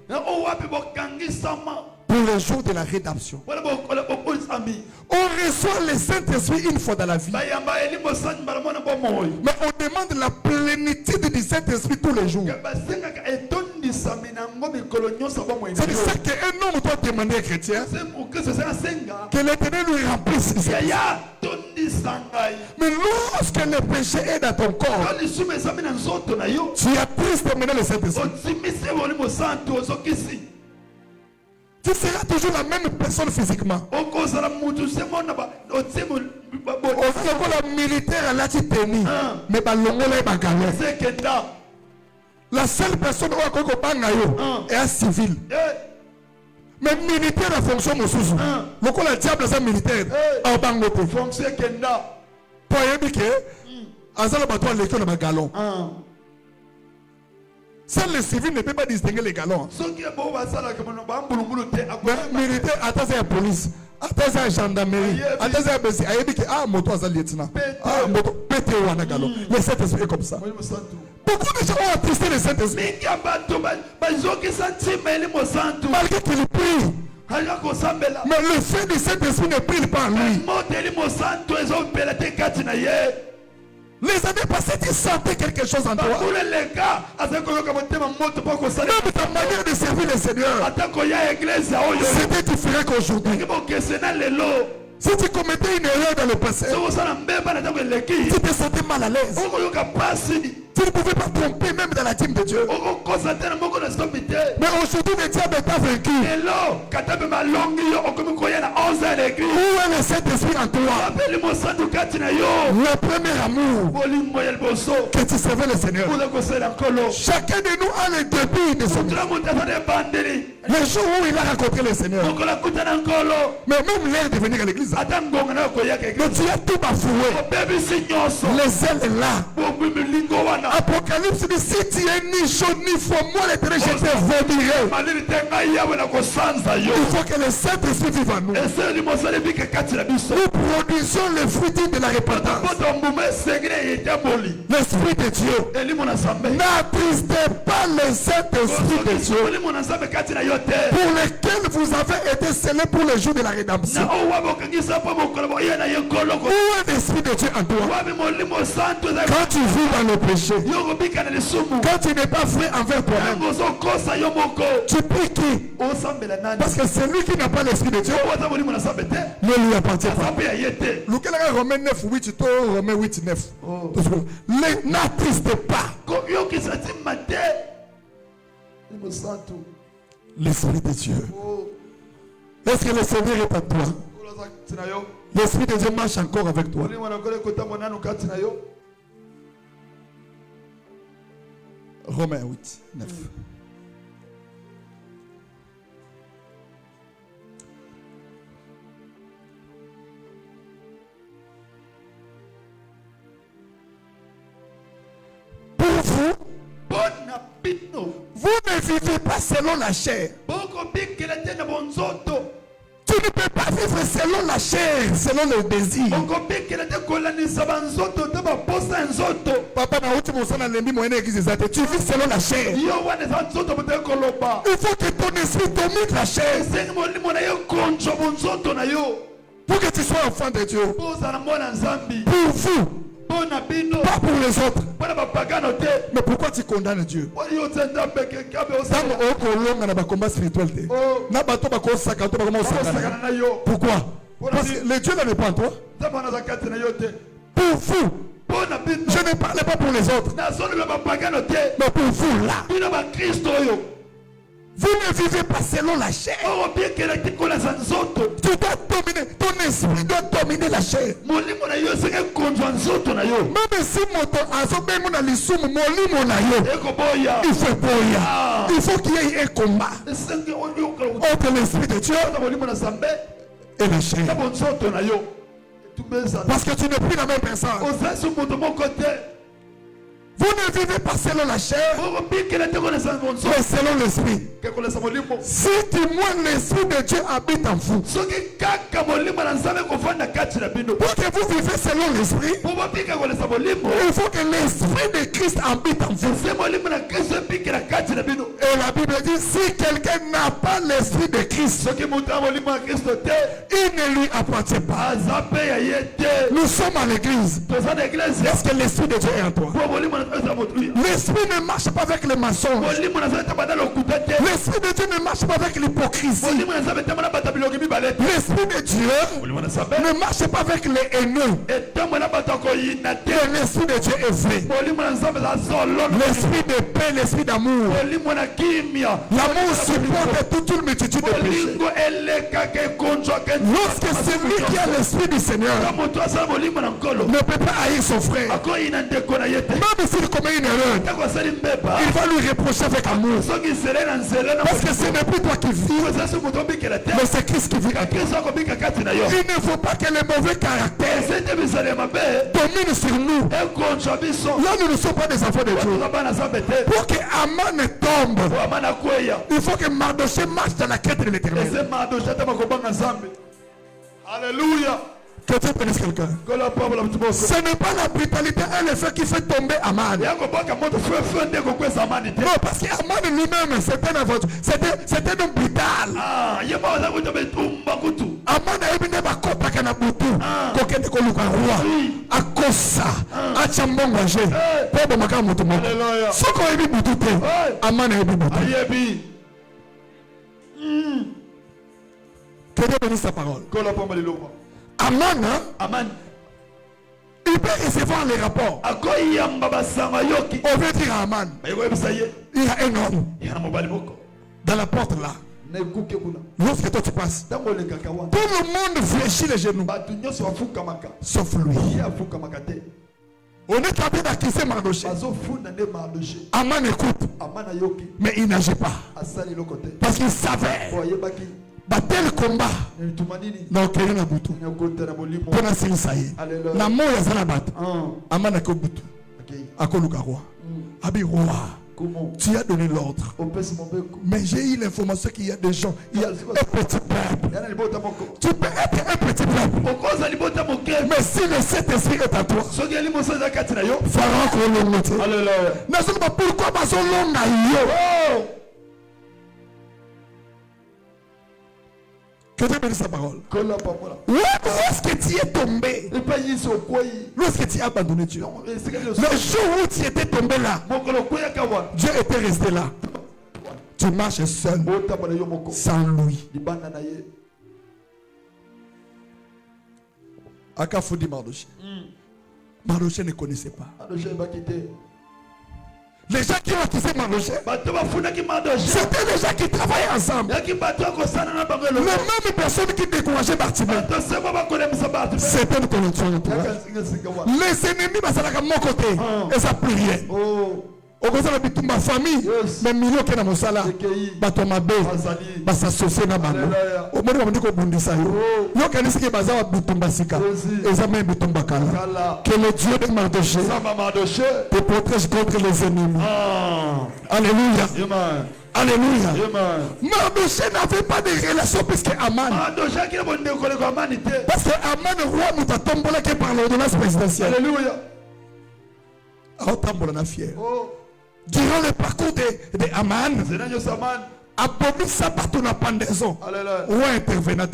pour le jour de la rédemption. On reçoit le Saint-Esprit une fois dans la vie, mais on demande la plénitude du Saint-Esprit tous les jours. C'est pour ça qu'un homme doit demander à chrétien que l'Éternel lui remplisse. Mais lorsque le péché est dans ton corps, tu as triste de mener le Saint-Esprit. Tu seras toujours la même personne physiquement. La militaire là tu tennis, mais la seule personne qui est un civil. Mais militaire a fonction mon sous. Pourquoi le diable est militaire? En bangote. Fonction kenda. Pour que azala bateau l'école de galon. Seul le civil ne peut pas distinguer les galons. Militaire, attends, c'est la police. Attends, c'est la gendarmerie. Attends, c'est la BC. Ah, moto, c'est le lieutenant. Ah, moto, pété ou un galon. Le Saint-Esprit est comme ça. Beaucoup de gens ont attristé le Saint-Esprit. Malgré qu'il prie. Mais le fait du Saint-Esprit ne prie pas en lui. Les années passées, tu sentais quelque chose en toi. Même ta manière de servir le Seigneur, c'était différent qu'aujourd'hui. Si tu commettais une erreur dans le passé, tu te sentais mal à l'aise. Tu ne pouvais pas tromper même dans la dîme de Dieu. Mais aujourd'hui, le diable est vaincu. Où est le Saint-Esprit en toi? Le premier amour que tu servais le Seigneur. Chacun de nous a le début de son vie. Le jour où il a rencontré le Seigneur. Mais même l'air de venir à l'église. Mais tu as tout bafoué. Les ailes là. Apocalypse dit si tu es ni chaud ni froid, moi l'Éternel je te vomirai. Il faut que le Saint-Esprit vive en nous. Nous produisons le fruit de la repentance. L'Esprit de Dieu. N'attristez pas le Saint-Esprit de Dieu, pour lequel vous avez été scellés pour le jour de la rédemption. Où est l'Esprit de Dieu en toi? Quand tu vis dans le péché, quand tu n'es pas vrai envers toi-même, tu pries qui? Parce que celui qui n'a pas l'Esprit de Dieu ne lui appartient pas. Romains 9, 8, Romains 8, 9. N'attriste pas l'Esprit de Dieu. Est-ce que le Seigneur est en toi? L'Esprit de Dieu marche encore avec toi. Romains 8, 9. Pour vous, vous ne vivez pas selon la chair. Tu ne peux pas vivre selon la chair, selon le désir. Papa, tu vis selon la chair. Il faut que ton esprit domine la chair. Pour que tu sois enfant de Dieu. Pour vous. Pas pour les autres. Mais pourquoi tu condamnes Dieu? Pourquoi? Parce que le Dieu là n'est pas en toi. Pour vous. Je ne parle pas pour les autres. Mais pour vous là. Vous ne vivez pas selon la chair. Tu dois dominer. Ton esprit doit dominer la chair. Même si mon il faut qu'il y ait un combat entre l'esprit de Dieu et la chair. Parce que tu n'es plus la même personne. Vous ne vivez pas selon la chair, mais selon l'esprit. Si du moins l'esprit de Dieu habite en vous, pour que vous vivez selon l'esprit, il faut que l'esprit de Christ habite en vous. Et la Bible dit, si quelqu'un n'a pas l'esprit de Christ, il ne lui appartient pas. Nous sommes à l'église. Est-ce que l'esprit de Dieu est en toi? L'esprit ne marche pas avec les mensonges. L'esprit de Dieu ne marche pas avec l'hypocrisie. L'esprit de Dieu ne marche pas avec les haineux. L'esprit de Dieu est vrai. L'esprit de paix, l'esprit d'amour. L'amour supporte toute une multitude de péchés. Lorsque celui qui a l'esprit du Seigneur ne peut pas haïr son frère, même s'il commet une erreur, il va lui reprocher avec amour. Parce que ce n'est plus toi qui vis, mais c'est Christ qui vit en toi. Il ne faut pas que les mauvais caractères dominent sur nous. Là, nous ne sommes pas des enfants de Dieu. Pour que Aman tombe, il faut que Mardoché marche dans la quête de l'Éternel. Alléluia. Que Dieu bénisse quelqu'un. Ce n'est pas la brutalité et le fait qui fait tomber Aman. Non, parce qu'Aman lui-même, c'était un homme brutal. Aman a été un copain qui a butu. Coquette de roi. A Kosa. A Chambongwaje. Pebo Makamutu. Ce qu'on a vu butu. Aman a été butu. Que Dieu bénisse sa parole. Aman, il peut recevoir les rapports. On veut dire à Aman, il y a un homme dans la porte là. Lorsque toi tu passes, tout le monde fléchit les genoux, sauf lui. On est en train d'accuser Mardoché. Aman écoute, mais il n'agit pas. Parce qu'il savait. Tel combat na okeli na butu pona silisa ye na moya zala bat amana ko butu akoluka roi abi roi. Tu as donné l'ordre, mais j'ai eu l'information qu'il y a des gens, il y a un petit peuple. Tu peux être un petit peuple, mais si le Saint-Esprit est à toi, Pharaon kolongote. Pourquoi bazolonga yo? Que Dieu bénisse sa parole. Où est-ce que tu es tombé? Lorsque tu as abandonné Dieu. Le jour où tu étais tombé là, Dieu était resté là. Tu marches seul, sans lui. Akafoudi Mardoché. Mardoché ne connaissait pas. Les gens qui ont accusé Mardoché, c'était les gens qui travaillaient ensemble. Les mêmes personnes qui décourageaient Bartimée, c'était une connexion. Les ennemis, ça n'a qu'à mon côté. Et ça plus rien. Au contraire, ma famille, mais millions qui sont dans mon salaire, ma bé, s'associer dans ma main. Au moins, on dit qu'on bondit ça. Yo qui est basé Bitumba Sika, et ça même Bitumba Kala. Que le Dieu de Mardoché te protège contre les ennemis. Alléluia. Alléluia. Mardoché n'avait pas de relation puisque Aman. Parce que Aman, le roi, nous a tombé là qui par l'ordonnance présidentielle. Alléluia. On est fier. Durant le parcours de Aman, abomi sabato na pendaison. Ou intervenant.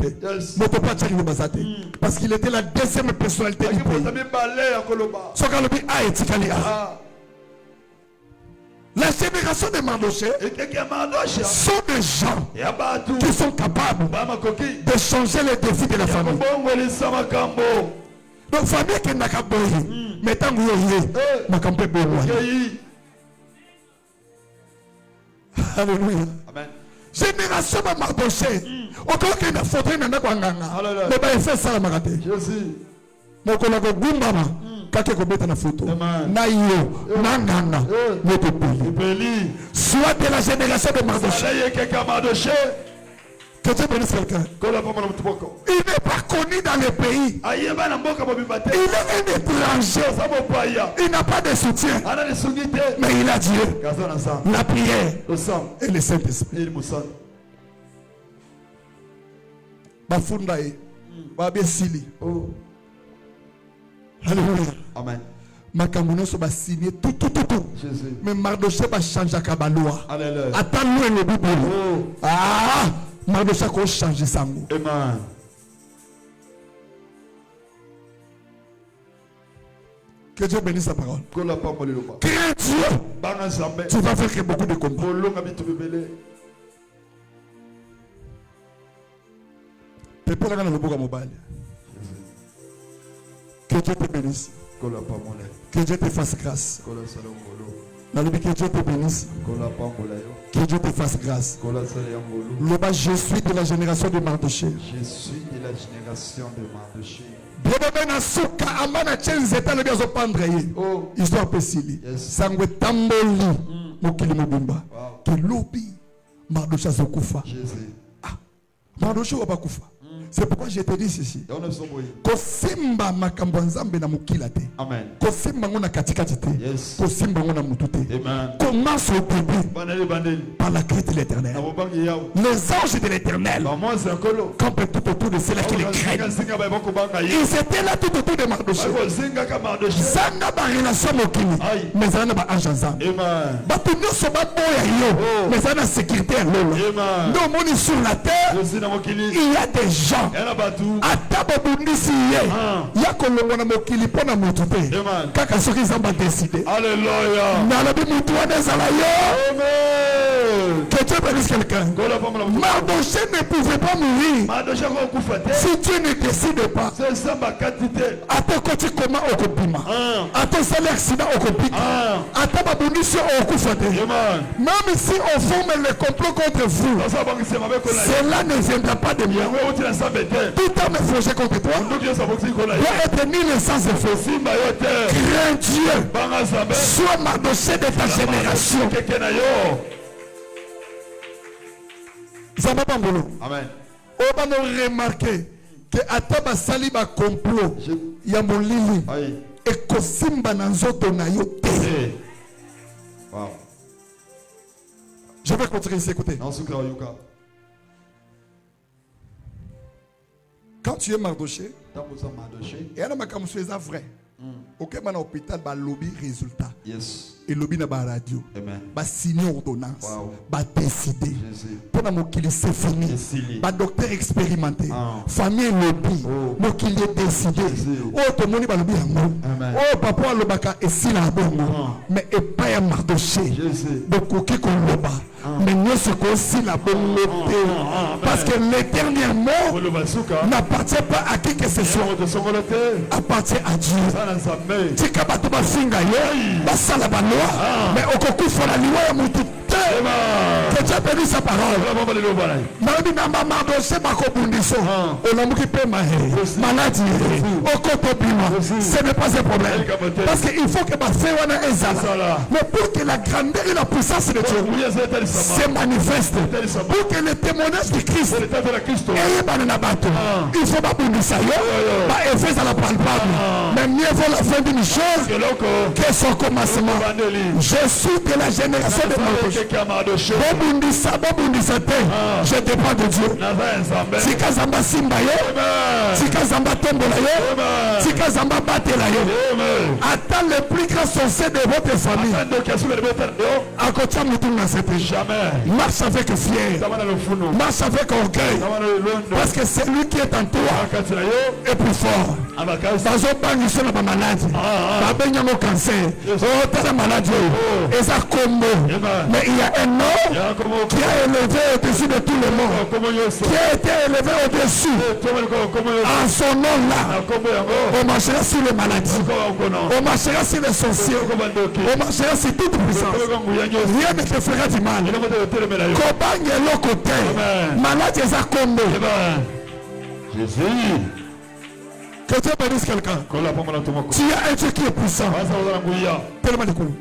Parce qu'il était la deuxième personnalité du pays. La génération de Mardochée sont des gens qui sont capables de changer les défis de la famille. Donc, famille qui n'a qu'à boyer, mais tant que vous Alléluia. Génération de Mardochée. Autant qu'il n'a fauteuil, il n'a pas de mais il fait ça la magate. Mon collègue Gumbama. Kake kobeta na photo na yo nanganga moto peli soit de la génération de Mardochée. Que Dieu bénisse quelqu'un. Il n'est pas connu dans le pays. Il est un étranger. Il n'a pas de soutien. Mais il a Dieu, la prière et le Saint-Esprit. Bafundae babesili. Alléluia. Amen. Makambono so ba signé tout. Mais Mardochée va changer la loi. Attends loin le Bible. Ah, Mardochée va changer ça. Amen. Que Dieu bénisse sa parole. Crains Dieu. Tu vas faire beaucoup de combats. Pépé là dans le bois mobile. Que Dieu te bénisse. Que Dieu te fasse grâce. Que Dieu te bénisse. Que Dieu te fasse grâce. Je suis de la génération de Mardochée. Je suis de la génération de Mardochée. Bien-aimé Nasuka amana chenzeta le biazo pendre ye. Histoire pesili. Sangwe tamboli mokili mobimba. Que lobi Mardochée zokufa. Ah, Mardochée wa bakufa. C'est pourquoi je te dis ceci. Kosimba makambo nzambe na mukila te. Amen. Kosimba ngona katikati te. Kosimba ngona mutu te. Commence au début par la crainte de l'Éternel. Les anges de l'Éternel campent tout autour de ceux-là qui les craignent. Ils étaient là tout autour de Mardochée. Zanga ba relation mokili. Mais zana ba ange nzambe. Batu nyonso ba boya yo. Mais zana sécurité lolo. Non moni sur la terre. Il y a des gens ata babundisi ye ya kolongo na mokili pona mutu te kaka soki nzambe décidé. Alléluia. Nalobi mutu wana ezala yo. Amen. Que Dieu bénisse quelqu'un. Mardochée ne pouvait pas mourir si Dieu ne décide pas. Ata koti koma okopima ata sali accident okopika ata babundisi okufa te. Même si on forme le complot contre vous, cela ne viendra pas de moi. Tout homme forgé contre toi doit être nul sans effet. Crains Dieu. Sois Mardochée de ta génération. Amen. On va nous remarquer que Ataba Sali ba complot ya molili et kosimba na nzoto na yo te. Je vais continuer ici, écoutez. Quand tu es Mardochée, et à la makamoussou est vrai. Ok, maintenant hôpital ba lobby résultat. Et lobby na ba radio. Ba signer ordonnance. Ba décider. Pour na mokili c'est fini. Ba docteur expérimenté. Famille lobby. Mokili décidé. Oh to moni ba lobby yango. Oh papa lobaka et si la bongo. Mais et pas ya Mardochée. Donc ok ko loba. Mais nous ce qu'on si la bongo. Parce que l'éternel mot n'appartient pas à qui que ce soit. Appartient à Dieu. Tika bato bafinga yo basala ba loi mais okokufa na liwa ya mutu te. Que Dieu bénisse sa parole. Nabi namba Mardochée bakobundiso olamuki pe mahe maladie okotobima. Ce n'est pas un problème parce qu'il faut que ba fait wana ezala. Mais pour que la grandeur et la puissance de Dieu se manifeste, pour que le témoignage de Christ eye bana na bato, il faut babundisa yo ba effet à la palpable. Mais mieux vaut la fin d'une chose que son commencement. Je suis de la génération de Mardochée. Babundisa te. Je dépends de Dieu. Tika zamba simba yo, tika zamba tombola yo, tika zamba batela yo. Attends le plus grand sorcier de votre famille. À côté de nous, jamais. Marche avec fier. Marche avec orgueil. Parce que c'est lui qui est en toi est plus fort. bazobangisa na bamaladi babenga mo cancer tala maladi eza kombo mais il y a un nom qui a élevé au-dessus de tout le monde qui a été élevé au-dessus en son nom là on marchera sur les maladies on marchera sur les sorciers on marchera sur toute puissance rien ne te fera du mal kobange eloko te maladi eza kombo Jésus. Que Dieu bénisse quelqu'un. Tu as un Dieu qui est puissant. Tellement de coups.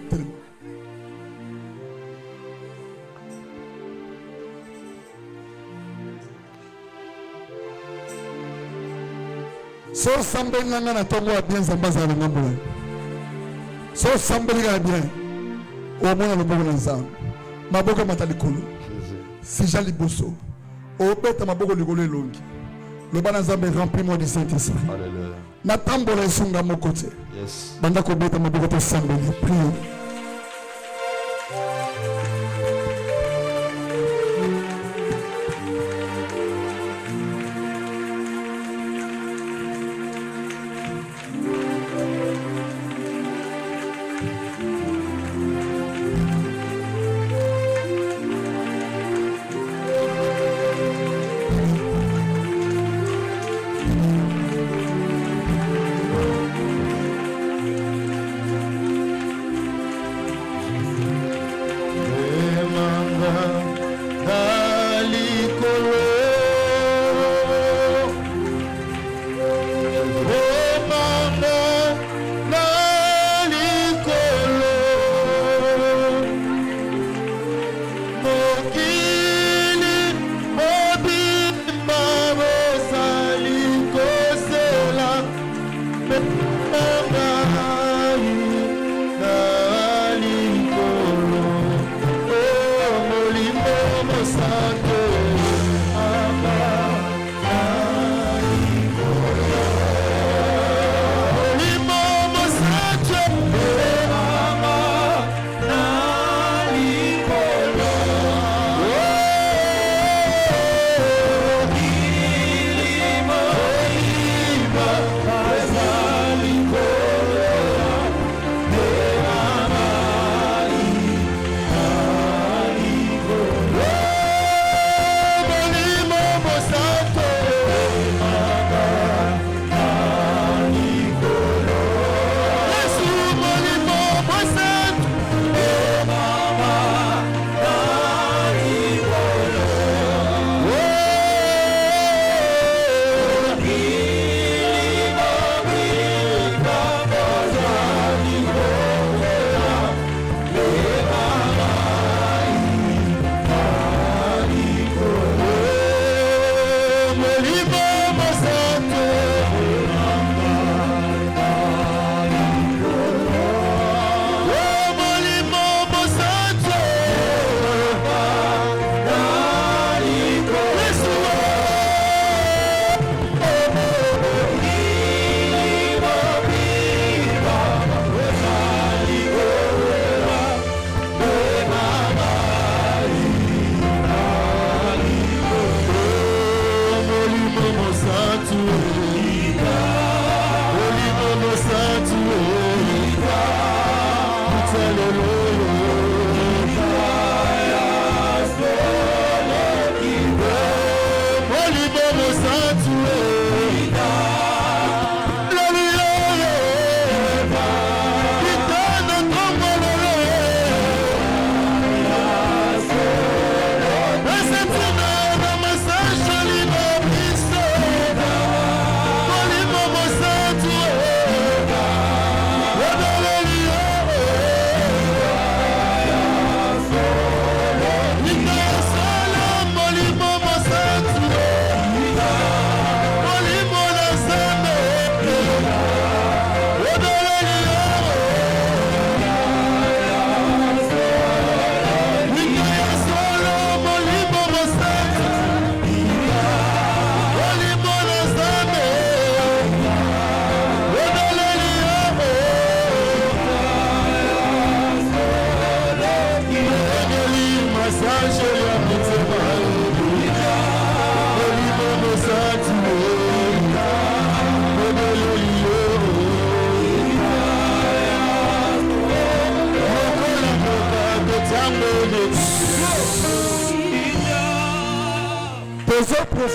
So sambeli nanga na tongo wa bien zambaza na ngambo. So sambeli ga bien. O mona lo bogo na nzambe. Maboko matalikolo. Si jali boso. O beta maboko likolo elongi. Le bana nzambe remplis-moi du Saint-Esprit. Alléluia. Natambola esunga moko te. Yes. Banda ko beta maboko to sambeli. Priez.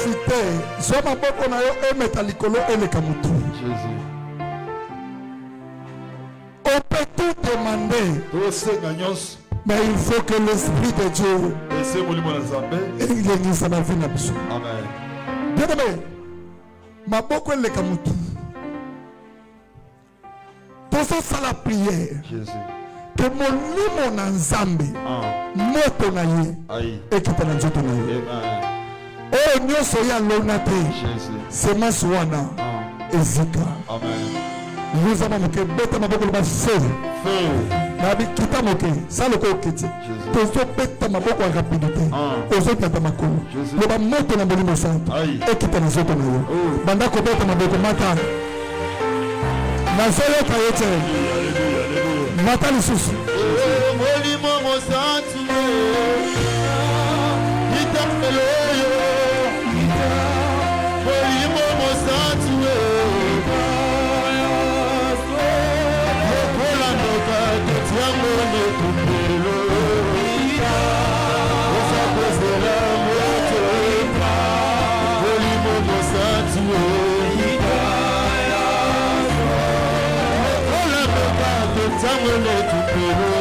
profiter. Soit ma boko na yo et mettre likolo et le kamutu. Jésus. On peut tout demander. Mais il faut que l'Esprit de Dieu église ma vie na biso. Amen. Bien aimé, ma boko et le kamutu. Pour ça la prière. Jésus. Que mon limo na nzambe moto na ye ekita na nzoto na ye oyo nyonso ya lona te semence wana ezika luzama moke beta maboko loba feu nabi kita moke saloko okiti tozobeta maboko ya rapidité ozobeta makolo loba moto na molimo santo ekita na nzoto na yo banda kobeta maboko mata nazoyoka ye te mata lisusu molimo mosantu itafeloyo molimo mosantu lokola ndoka tetiango nekupelo osakozela moto molimo mosantu lokola ndoka tetiango nekupelo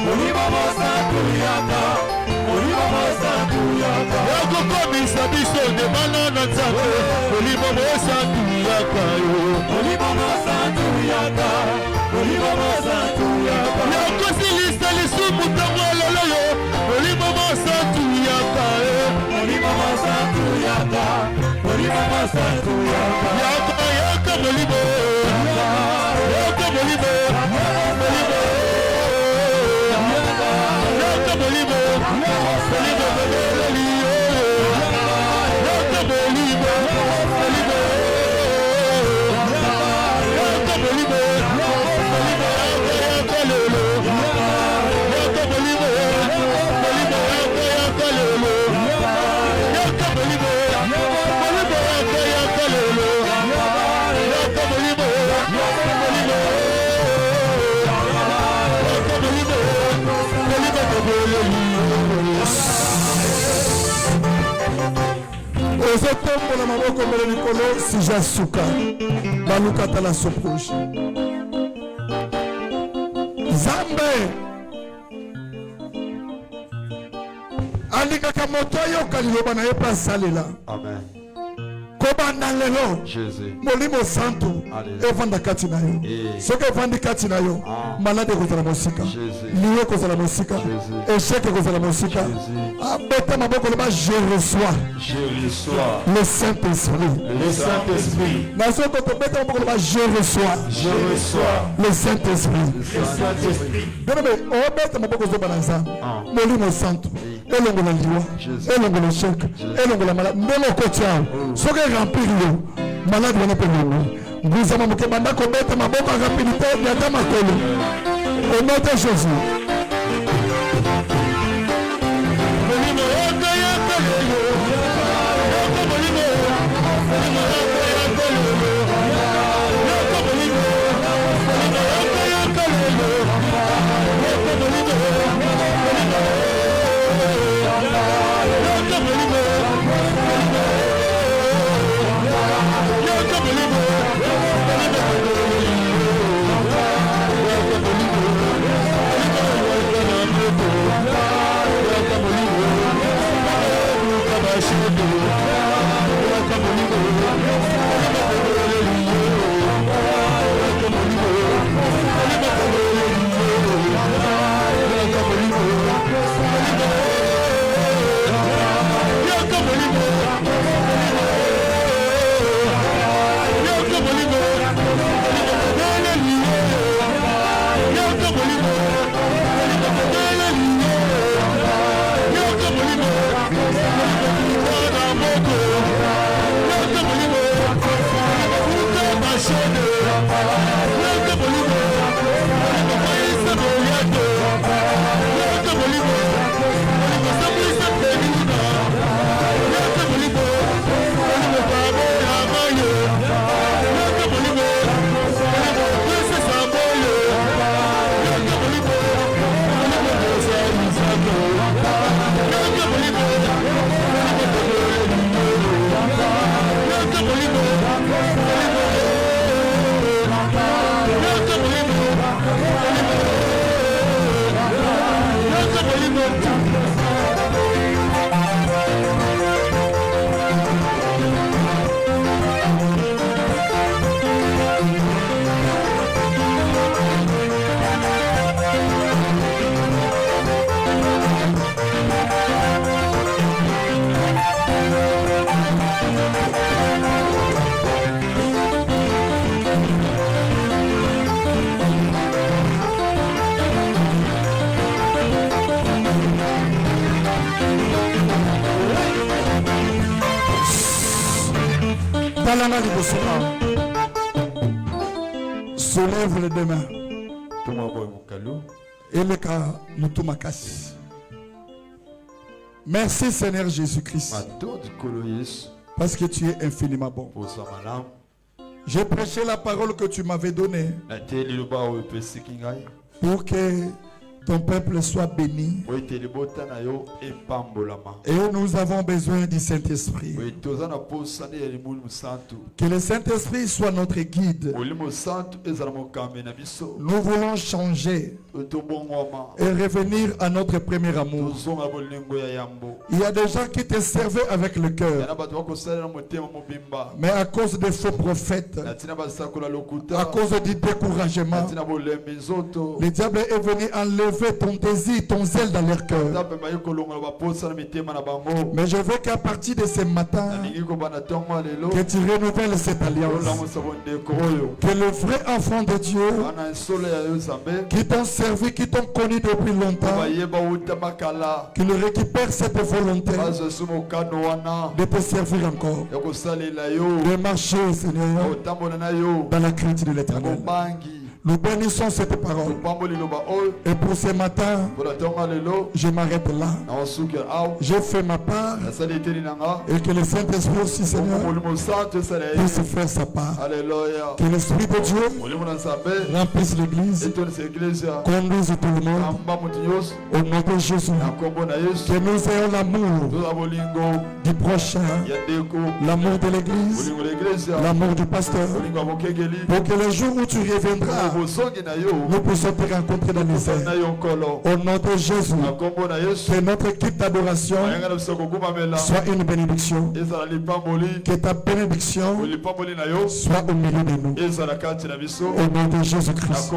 Molimo mosantu yaka. Molimo mosantu yaka. Yakokomisa biso de banana nzambe. Molimo mosantu yaka yo. Molimo mosantu yaka. Molimo mosantu yaka. Yakosilisa lisumu ntango lelo yo. Molimo mosantu yaka yo. Molimo mosantu yaka. Molimo mosantu yaka. Yaka yaka molimo. Yaka molimo. Molimo. Yaka molimo. Molimo molimo. Yaka molimo. Molimo. Yaka molimo. Molimo yaka lelo. Yaka molimo. Molimo yaka lelo. Yaka molimo. Molimo yaka lelo. Yaka molimo. ozotombola maboko mbele likolo sijasuka baluka tala soproche Nzambe alingaka moto ayoka liloba na ye mpe asalela. Amen. Kobanda lelo molimo santu evanda kati na yo soki evandi kati na yo malade ekozala mosika liwe ekozala mosika échec ekozala mosika abeta maboko loba je reçois le Saint-Esprit nazoto tobeta maboko loba je reçois le Saint-Esprit bien-aimé obeta maboko ozoba na Nzambe molimo santu elongola liwa elongola échec elongola malade ndenge okoti awo soki remplir yo malade wana mpe nini nguzama moke banda kobeta maboko ya rapidité yata makolo au nom de Jésus. Soulève les deux mains. Merci Seigneur Jésus-Christ. Parce que tu es infiniment bon. J'ai prêché la parole que tu m'avais donnée. Pour que Ton peuple soit béni. Et nous avons besoin du Saint-Esprit. Que le Saint-Esprit soit notre guide. Nous voulons changer et revenir à notre premier amour. Il y a des gens qui te servaient avec le cœur, mais à cause des faux prophètes, à cause du découragement, le diable est venu enlever ton désir, ton zèle dans leur cœur. Mais je veux qu'à partir de ce matin, que tu renouvelles cette alliance. Que le vrai enfant de Dieu, qui t'ont servi, qui t'ont connu depuis longtemps, qu'il récupère cette volonté de te servir encore, de marcher, Seigneur, dans la crainte de l'Éternel. Nous bénissons cette parole. Et pour ce matin, je m'arrête là. J'ai fait ma part. Et que le Saint-Esprit aussi, Seigneur, puisse faire sa part. Que l'Esprit de Dieu remplisse l'Église, conduise tout le monde. Au nom de Jésus. Que nous ayons l'amour du prochain, l'amour de l'Église, l'amour du pasteur. Pour que le jour où tu reviendras, nous puissions te rencontrer dans les airs. Au nom de Jésus, que notre équipe d'adoration soit une bénédiction. Que ta bénédiction soit au milieu de nous. Au nom de Jésus-Christ.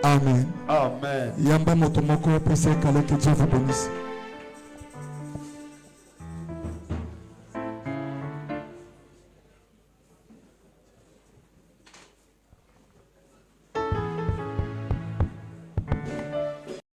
Amen. Yamba Motomoko, que Dieu vous bénisse.